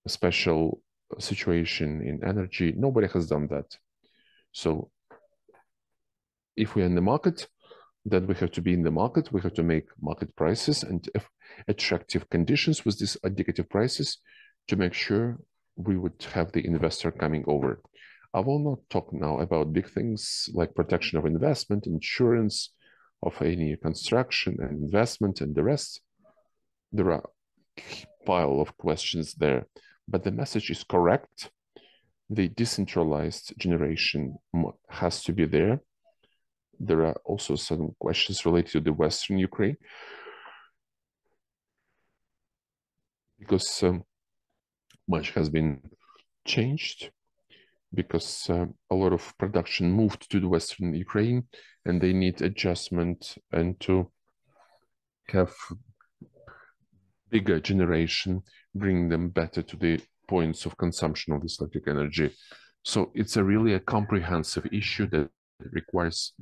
special situation in energy. Nobody has done that. So if we're in the market, then we have to be in the market. We have to make market prices and attractive conditions with these indicative prices to make sure we would have the investor coming over. I will not talk now about big things like protection of investment, insurance of any construction and investment and the rest. There are a pile of questions there, but the message is correct. The decentralized generation has to be there. There are also some questions related to the Western Ukraine, because much has been changed, because a lot of production moved to the Western Ukraine and they need adjustment and to have bigger generation, bring them better to the points of consumption of this electric energy. So it's really a comprehensive issue that requires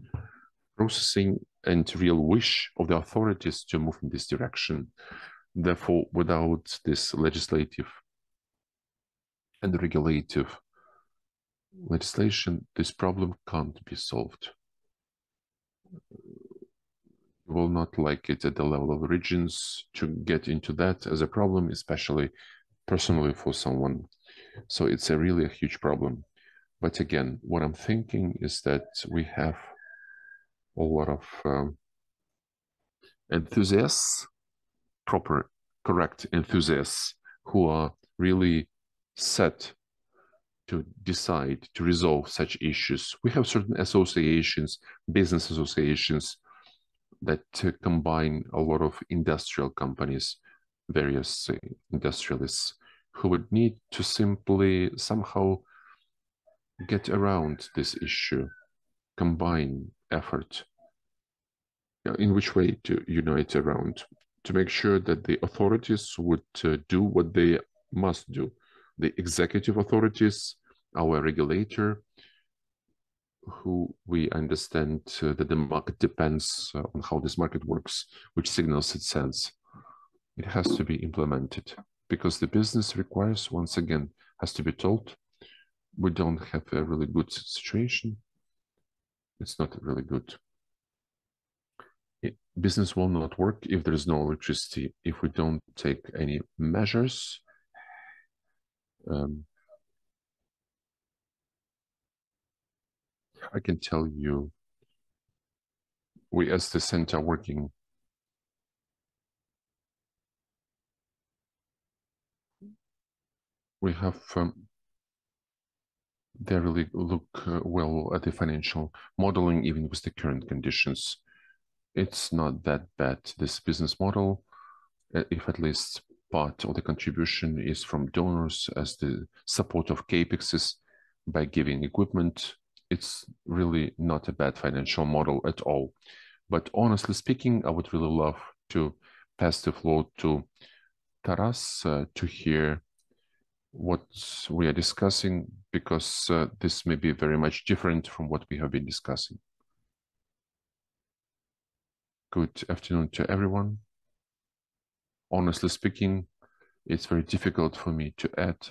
processing and real wish of the authorities to move in this direction. Therefore, without this legislative and regulative legislation, this problem can't be solved. You will not like it at the level of regions to get into that as a problem, especially personally for someone. So it's really a huge problem. But again, what I'm thinking is that we have a lot of enthusiasts, proper, correct enthusiasts, who are really set to decide to resolve such issues. We have certain associations, business associations, that combine a lot of industrial companies, various industrialists, who would need to simply somehow get around this issue, combine effort. In which way to unite around, to make sure that the authorities would do what they must do. The executive authorities, our regulator, who we understand that the market depends on how this market works, which signals it sends. It has to be implemented, because the business requires, once again, has to be told, we don't have a really good situation. It's not really good. Business will not work if there is no electricity, if we don't take any measures. I can tell you, we as the center working, we have, they really look well at the financial modeling, even with the current conditions. It's not that bad, this business model, if at least part of the contribution is from donors as the support of capexes by giving equipment. it's really not a bad financial model at all. But honestly speaking, I would really love to pass the floor to Taras to hear what we are discussing, because this may be very much different from what we have been discussing. Good afternoon to everyone. Honestly speaking, it's very difficult for me to add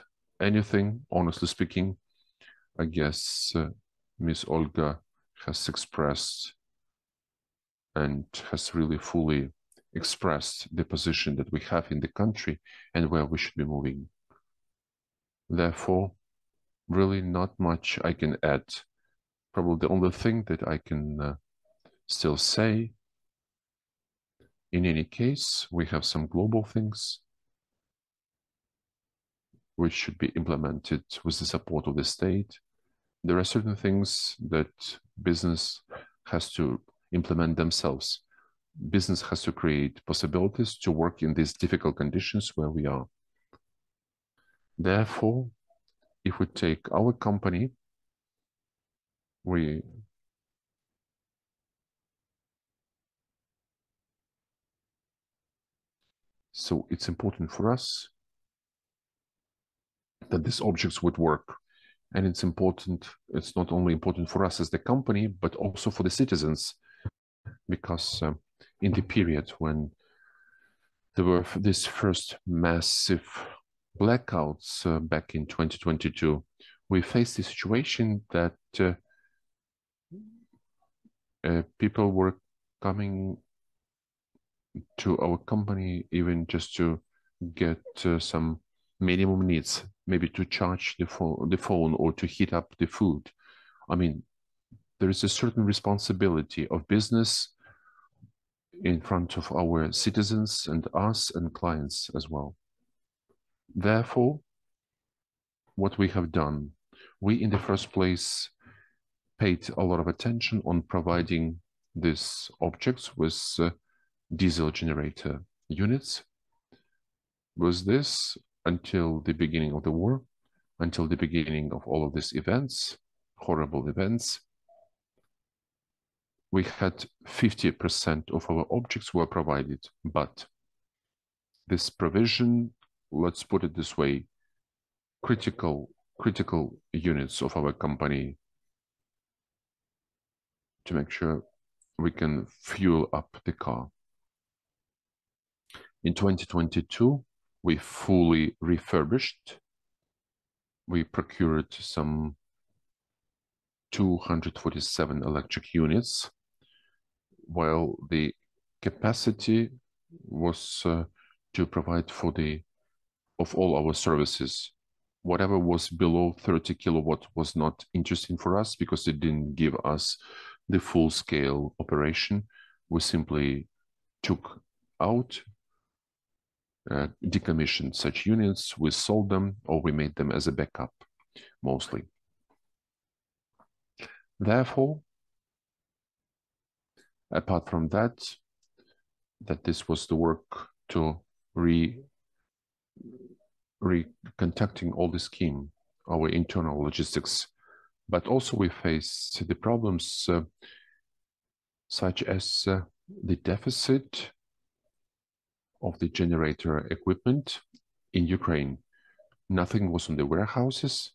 anything. Honestly speaking, I guess Ms. Olga has expressed and has really fully expressed the position that we have in the country and where we should be moving. Therefore, really not much I can add. Probably the only thing that I can still say, in any case, we have some global things which should be implemented with the support of the state. There are certain things that business has to implement themselves. Business has to create possibilities to work in these difficult conditions where we are. Therefore, if we take our company, so it's important for us that these objects would work. And it's important, it's not only important for us as the company, but also for the citizens, because in the period when there were these first massive blackouts back in 2022, we faced the situation that people were coming to our company even just to get some minimum needs, maybe to charge the phone or to heat up the food. I mean, there is a certain responsibility of business in front of our citizens and us and clients as well. Therefore, what we have done, we in the first place paid a lot of attention on providing these objects with diesel generator units. Was this until the beginning of the war, until the beginning of all of these events, horrible events. We had 50% of our objects were provided, but this provision, let's put it this way, critical units of our company to make sure we can fuel up the car. In 2022, we fully refurbished. We procured some 247 electric units, while the capacity was to provide for of all our services. Whatever was below 30 kilowatt was not interesting for us because it didn't give us the full-scale operation. We simply took out, decommissioned such units, we sold them, or we made them as a backup, mostly. Therefore, apart from that this was the work to reconducting all the scheme, our internal logistics, but also we face the problems such as the deficit of the generator equipment in Ukraine. Nothing was in the warehouses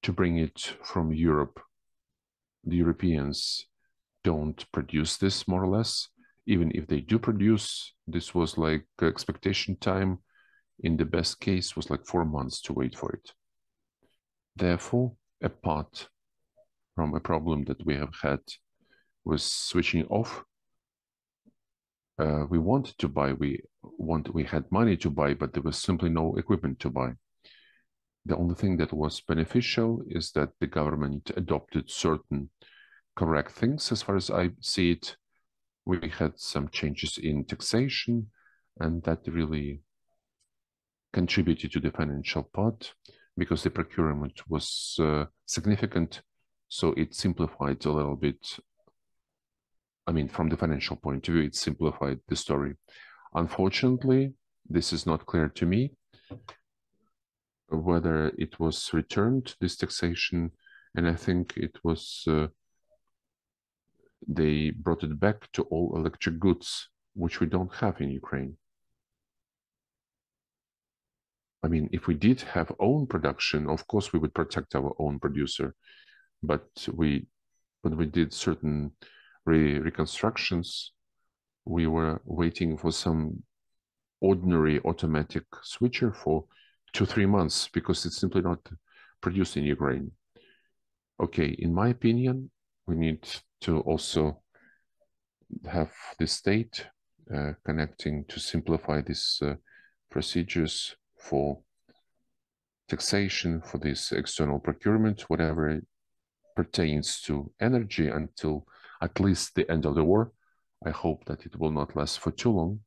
to bring it from Europe. The Europeans don't produce this, more or less. Even if they do produce, this was like expectation time. In the best case, was like 4 months to wait for it. Therefore, apart from a problem that we have had with switching off, we wanted to buy, we had money to buy, but there was simply no equipment to buy. The only thing that was beneficial is that the government adopted certain correct things as far as I see it. We had some changes in taxation, and that really contributed to the financial part because the procurement was significant, so it simplified a little bit. I mean, from the financial point of view, it simplified the story. Unfortunately, this is not clear to me whether it was returned, this taxation, And I think it was, they brought it back to all electric goods, which we don't have in Ukraine. I mean, if we did have own production, of course we would protect our own producer, but when we did certain reconstructions, we were waiting for some ordinary automatic switcher for 2-3 months because it's simply not produced in Ukraine. Okay, in my opinion, we need to also have the state connecting to simplify these procedures for taxation, for this external procurement, whatever it pertains to energy until at least the end of the war. I hope that it will not last for too long.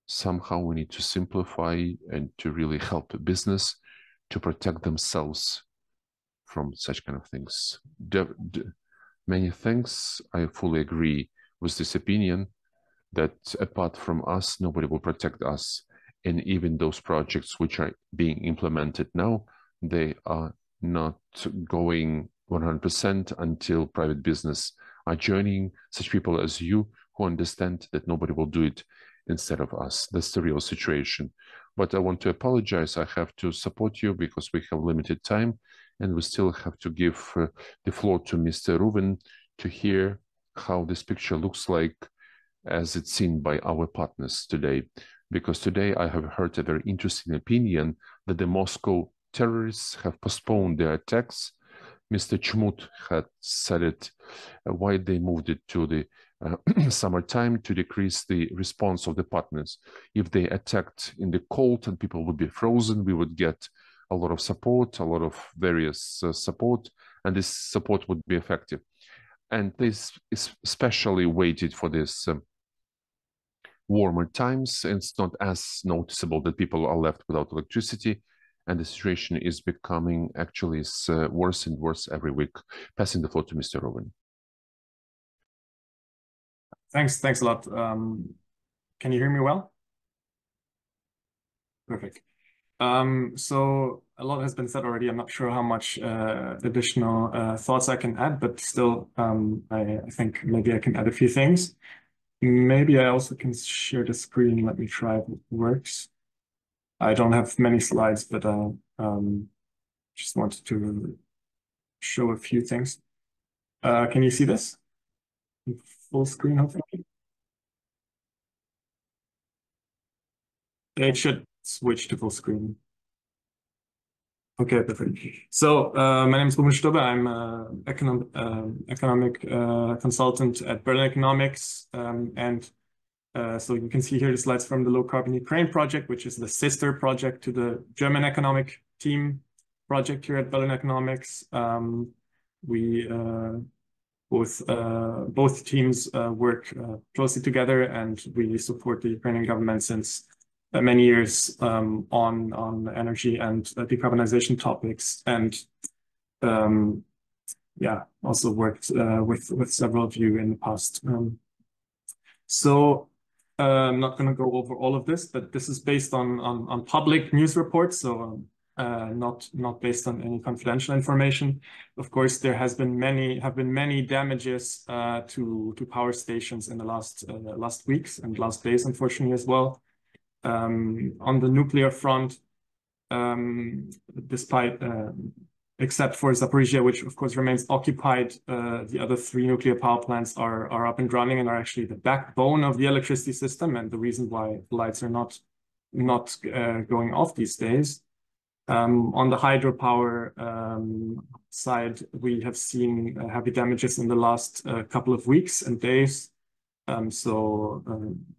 Somehow we need to simplify and to really help the business to protect themselves from such kind of things. Many thanks. I fully agree with this opinion that apart from us, nobody will protect us. And even those projects which are being implemented now, they are not going 100% until private business are joining, such people as you who understand that nobody will do it instead of us. That's the real situation. But I want to apologize. I have to support you because we have limited time and we still have to give the floor to Mr. Reuven to hear how this picture looks like as it's seen by our partners today. Because today I have heard a very interesting opinion that the Moscow terrorists have postponed their attacks. Mr. Chmut had said it, why they moved it to the summertime to decrease the response of the partners. If they attacked in the cold and people would be frozen, we would get a lot of support, a lot of various support, and this support would be effective. And this is especially waited for this warmer times, and it's not as noticeable that people are left without electricity, and the situation is becoming actually worse and worse every week. Passing the floor to Mr. Reuven. Thanks a lot. Can you hear me well? Perfect. So a lot has been said already. I'm not sure how much additional thoughts I can add, but still, I think maybe I can add a few things. Maybe I also can share the screen. Let me try if it works. I don't have many slides, but just wanted to show a few things. Can you see this? Full screen, hopefully. It should switch to full screen. Okay, perfect. So my name is Reuven Stubbe. I'm an economic consultant at Berlin Economics. So you can see here the slides from the Low Carbon Ukraine project, which is the sister project to the German economic team project here at Berlin Economics. Both teams work closely together, and we support the Ukrainian government since many years on energy and decarbonization topics, and yeah, also worked with several of you in the past. So I'm not going to go over all of this, but this is based on public news reports, so not based on any confidential information. Of course, there have been many damages to power stations in the last weeks and last days, unfortunately, as well. On the nuclear front, despite except for Zaporizhia, which of course remains occupied, the other 3 nuclear power plants are up and running and are actually the backbone of the electricity system and the reason why lights are not going off these days. On the hydropower side, we have seen heavy damages in the last couple of weeks and days.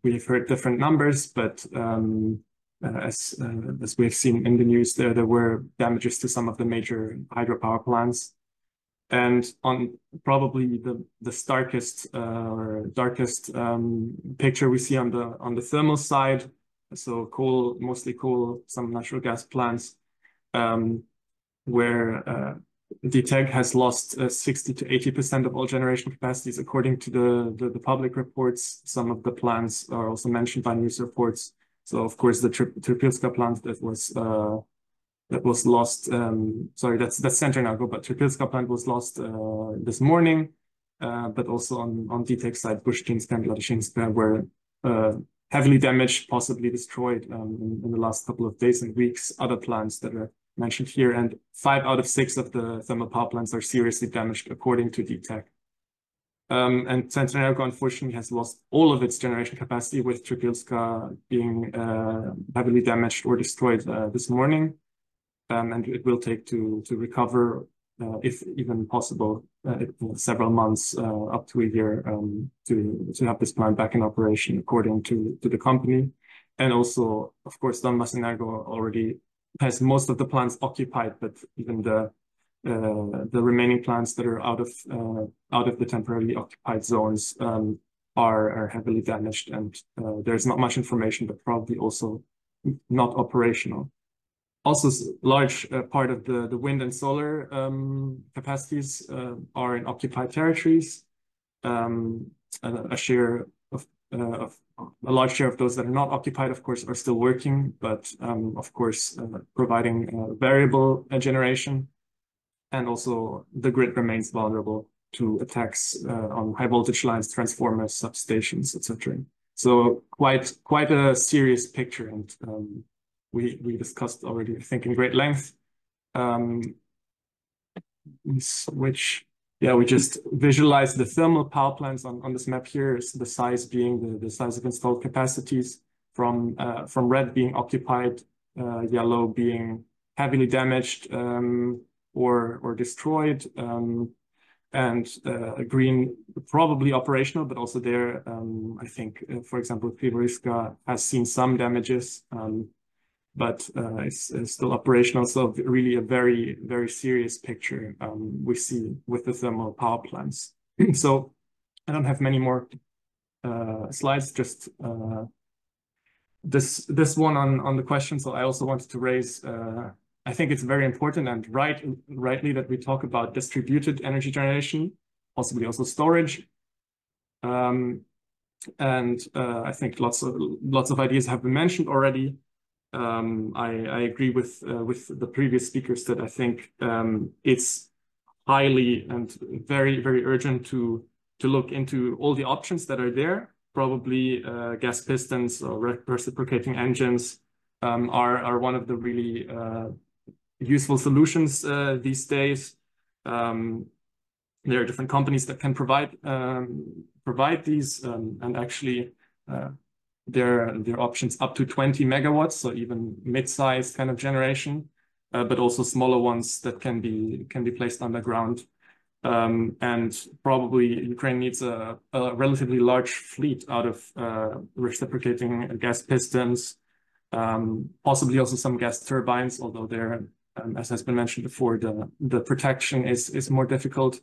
We've heard different numbers, but as we have seen in the news, there were damages to some of the major hydropower plants. And on probably the starkest or darkest picture we see on the thermal side, so coal, mostly coal, some natural gas plants, where DTEK has lost 60 to 80% of all generation capacities, according to the public reports. Some of the plants are also mentioned by news reports. So, of course, the Tripilska plant that was that was lost. Sorry, that's Centernago, but Tripilska plant was lost this morning. But also on DTEK side, Bushkinska and Ladyshinska were heavily damaged, possibly destroyed in the last couple of days and weeks. Other plants that are mentioned here, and 5 out of 6 of the thermal power plants are seriously damaged, according to DTEK. And Centernago, unfortunately, has lost all of its generation capacity, with Tripilska being heavily damaged or destroyed this morning. And it will take to recover, if even possible, several months, up to a year, to have this plant back in operation, according to the company. And also, of course, Donbas Energo already has most of the plants occupied, but even the remaining plants that are out of the temporarily occupied zones are heavily damaged, and there's not much information, but probably also not operational. Also, large part of the wind and solar capacities are in occupied territories. A large share of those that are not occupied, of course, are still working, but of course, providing variable generation. And also, the grid remains vulnerable to attacks on high voltage lines, transformers, substations, etc. So quite a serious picture, and we discussed already, I think, in great length. We just visualize the thermal power plants on this map here. So the size being the size of installed capacities, from red being occupied, yellow being heavily damaged or destroyed, and green probably operational, but also there, I think, for example, Kryvyi Rih has seen some damages, but it's still operational. So really a very, very serious picture we see with the thermal power plants. So I don't have many more slides, just this one on the question. So I also wanted to raise, I think it's very important and rightly that we talk about distributed energy generation, possibly also storage. And I think lots of ideas have been mentioned already. I agree with the previous speakers that I think it's highly and very, very urgent to look into all the options that are there. Probably gas pistons or reciprocating engines are one of the really useful solutions these days. There are different companies that can provide these, and actually there are options up to 20 megawatts, so even mid-sized kind of generation, but also smaller ones that can be placed underground. And probably Ukraine needs a relatively large fleet out of reciprocating gas pistons, possibly also some gas turbines, although there, as has been mentioned before, the protection is more difficult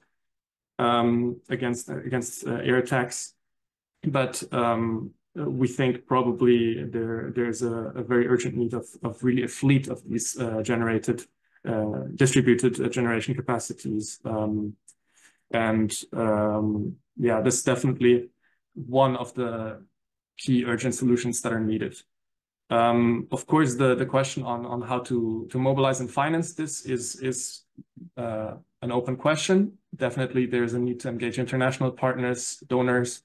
against air attacks. But we think probably there's a very urgent need of really a fleet of these distributed generation capacities. Yeah, this is definitely one of the key urgent solutions that are needed. Of course, the question on how to mobilize and finance this is an open question. Definitely, there's a need to engage international partners, donors,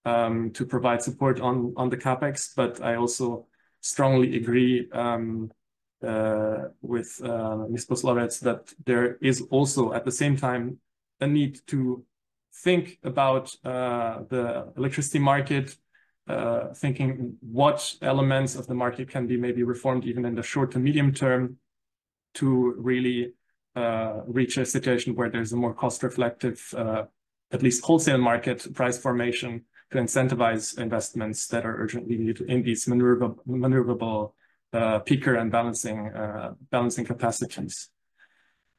to provide support on the CapEx. But I also strongly agree with Ms. Buslavets that there is also at the same time a need to think about the electricity market, thinking what elements of the market can be maybe reformed even in the short to medium term to really reach a situation where there's a more cost-reflective, at least wholesale market price formation to incentivize investments that are urgently needed in these maneuverable peaker and balancing capacities.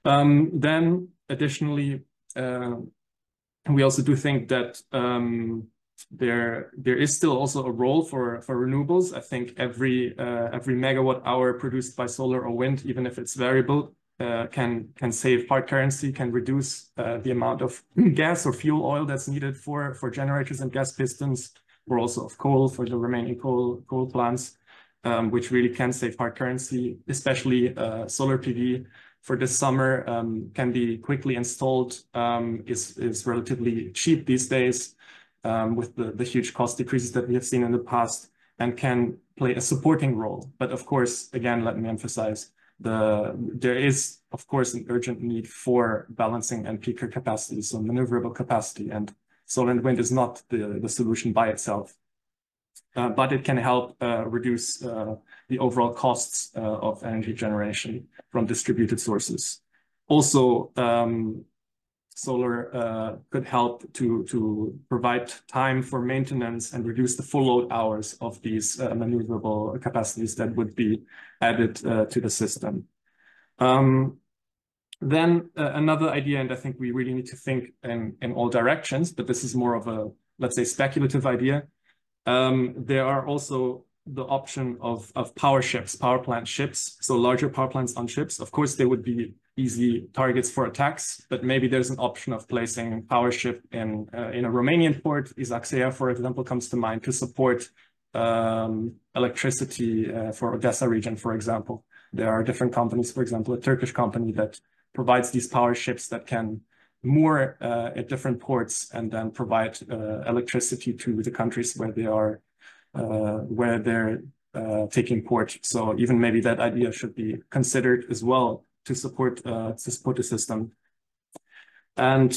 Then additionally, we also do think that there is still also a role for renewables. I think every megawatt hour produced by solar or wind, even if it's variable, can save hard currency, can reduce the amount of gas or fuel oil that's needed for generators and gas pistons, or also of coal for the remaining coal plants. which really can save hard currency, especially solar PV for this summer can be quickly installed, is relatively cheap these days with the huge cost decreases that we have seen in the past, and can play a supporting role. But of course, again, let me emphasize, there is, of course, an urgent need for balancing and peaker capacity, so maneuverable capacity, and solar and wind is not the solution by itself. But it can help reduce the overall costs of energy generation from distributed sources. Also, solar could help to provide time for maintenance and reduce the full load hours of these maneuverable capacities that would be added to the system. Then another idea, and I think we really need to think in all directions, but this is more of a, let's say, speculative idea. There are also the option of power ships, power plant ships, so larger power plants on ships. Of course, they would be easy targets for attacks, but maybe there's an option of placing power ship in a Romanian port. Isaksea, for example, comes to mind to support electricity for Odessa region, for example. There are different companies, for example, a Turkish company that provides these power ships that can moor at different ports and then provide electricity to the countries where they are, where they're taking port. So even maybe that idea should be considered as well to support the system. And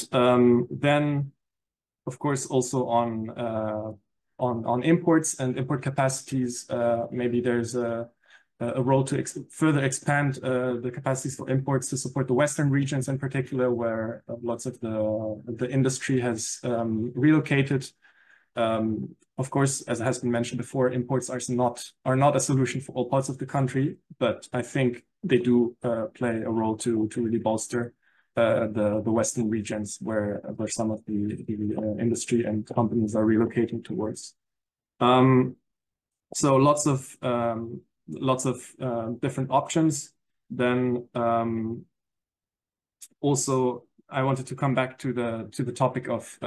then, of course, also on imports and import capacities, maybe there's a role to further expand the capacities for imports to support the Western regions in particular, where lots of the industry has relocated. Of course, as has been mentioned before, imports are not a solution for all parts of the country, but I think they do play a role to really bolster the Western regions where some of the industry and companies are relocating towards. So lots of different options. Then also I wanted to come back to the topic of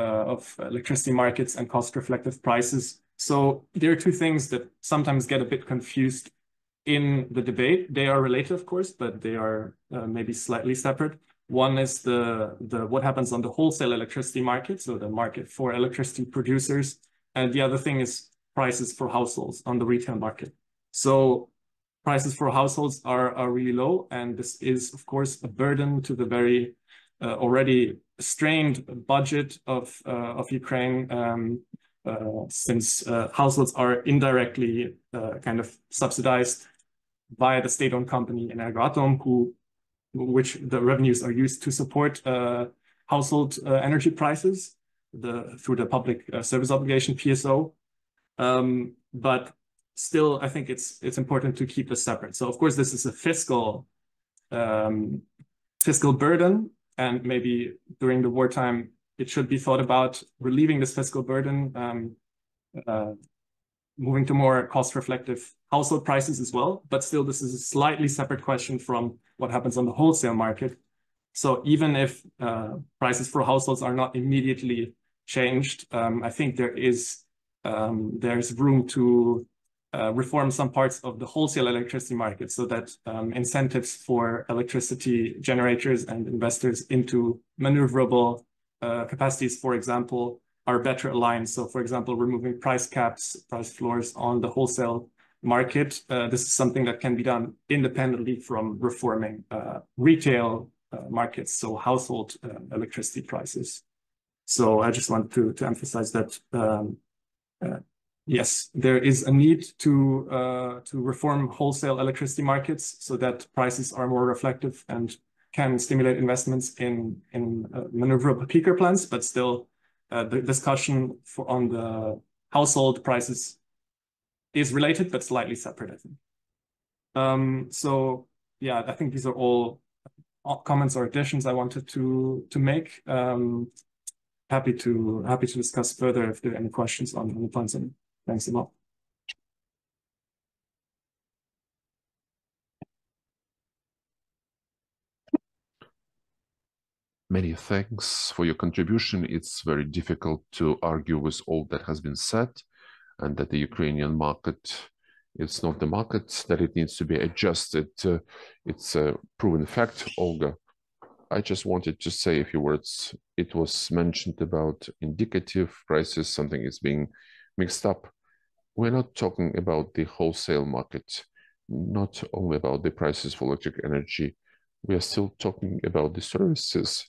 electricity markets and cost reflective prices. So there are two things that sometimes get a bit confused in the debate. They are related, of course, but they are maybe slightly separate. One is the what happens on the wholesale electricity market, so the market for electricity producers, and the other thing is prices for households on the retail market. So prices for households are really low, and this is, of course, a burden to the very already strained budget of Ukraine, since households are indirectly kind of subsidized via the state-owned company Energoatom, which the revenues are used to support household energy prices through the public service obligation PSO. But still, I think it's important to keep this separate. So of course, this is a fiscal burden, and maybe during the wartime, it should be thought about relieving this fiscal burden, moving to more cost-reflective household prices as well. But still, this is a slightly separate question from what happens on the wholesale market. So even if prices for households are not immediately changed, I think there's room to reform some parts of the wholesale electricity market so that incentives for electricity generators and investors into maneuverable capacities, for example, are better aligned. So, for example, removing price caps, price floors on the wholesale market. This is something that can be done independently from reforming retail markets, so household electricity prices. So I just want to emphasize that yes, there is a need to reform wholesale electricity markets so that prices are more reflective and can stimulate investments in maneuverable peaker plants, but still the discussion on the household prices is related, but slightly separate, I think. So yeah, I think these are all comments or additions I wanted to make. Happy to discuss further if there are any questions on the points. And thanks a lot. Many thanks for your contribution. It's very difficult to argue with all that has been said, and that the Ukrainian market It's not the market that it needs to be adjusted. It's a proven fact. Olga, I just wanted to say a few words. It was mentioned about indicative prices, something is being mixed up. We're not talking about the wholesale market, not only about the prices for electric energy. We are still talking about the services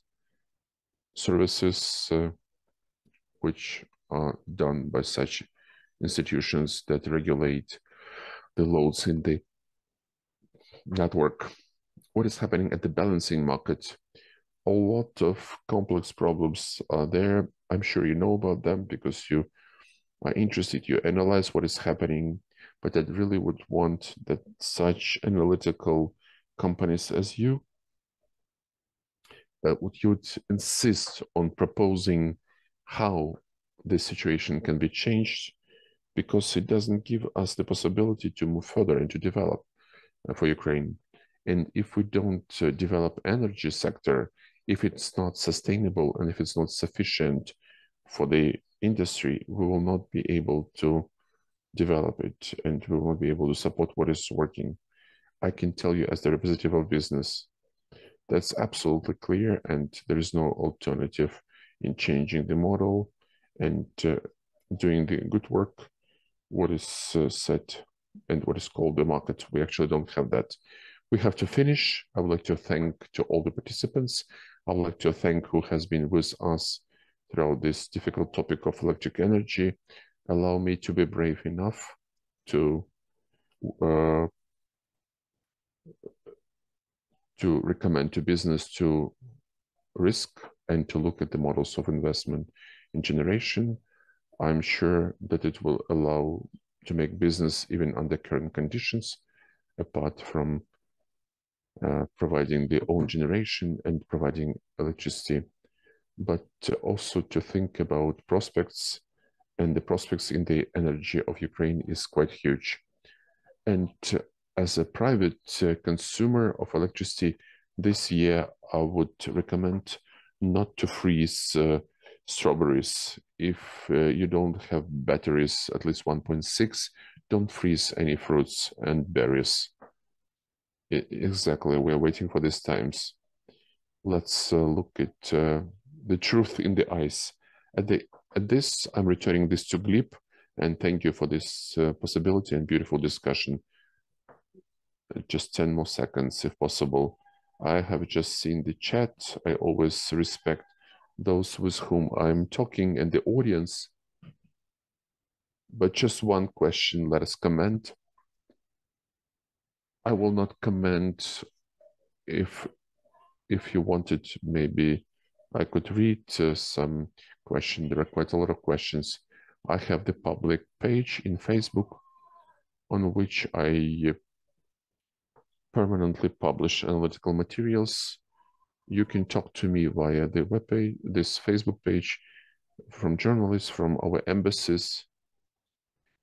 which are done by such institutions that regulate the loads in the network. What is happening at the balancing market? A lot of complex problems are there. I'm sure you know about them because you are interested, you analyze what is happening, but I really would want that such analytical companies as you would insist on proposing how this situation can be changed, because it doesn't give us the possibility to move further and to develop for Ukraine. And if we don't develop energy sector, if it's not sustainable and if it's not sufficient for the industry, we will not be able to develop it and we will not be able to support what is working. I can tell you as the representative of business, that's absolutely clear, and there is no alternative in changing the model and doing the good work, what is set and what is called the market. We actually don't have that. We have to finish. I would like to thank to all the participants. I would like to thank who has been with us throughout this difficult topic of electric energy. Allow me to be brave enough to recommend to business to risk and to look at the models of investment in generation. I'm sure that it will allow to make business even under current conditions, apart from providing their own generation and providing electricity, but also to think about prospects, and the prospects in the energy of Ukraine is quite huge. And as a private consumer of electricity this year, I would recommend not to freeze strawberries. If you don't have batteries, at least 1.6, don't freeze any fruits and berries. Exactly, we're waiting for these times. Let's look at the truth in the eyes. At this, I'm returning this to Gleb, and thank you for this possibility and beautiful discussion. Just 10 more seconds, if possible. I have just seen the chat. I always respect those with whom I'm talking and the audience. But just one question, let us comment. I will not comment. If you wanted, maybe I could read some questions. There are quite a lot of questions. I have the public page in Facebook on which I permanently publish analytical materials. You can talk to me via the webpage, this Facebook page, from journalists, from our embassies,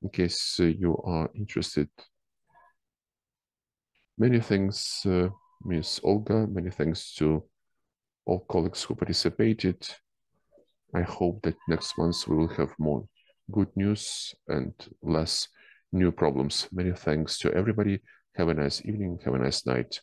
in case you are interested. Many thanks, Ms. Olga. Many thanks to all colleagues who participated. I hope that next month we will have more good news and less new problems. Many thanks to everybody. Have a nice evening. Have a nice night.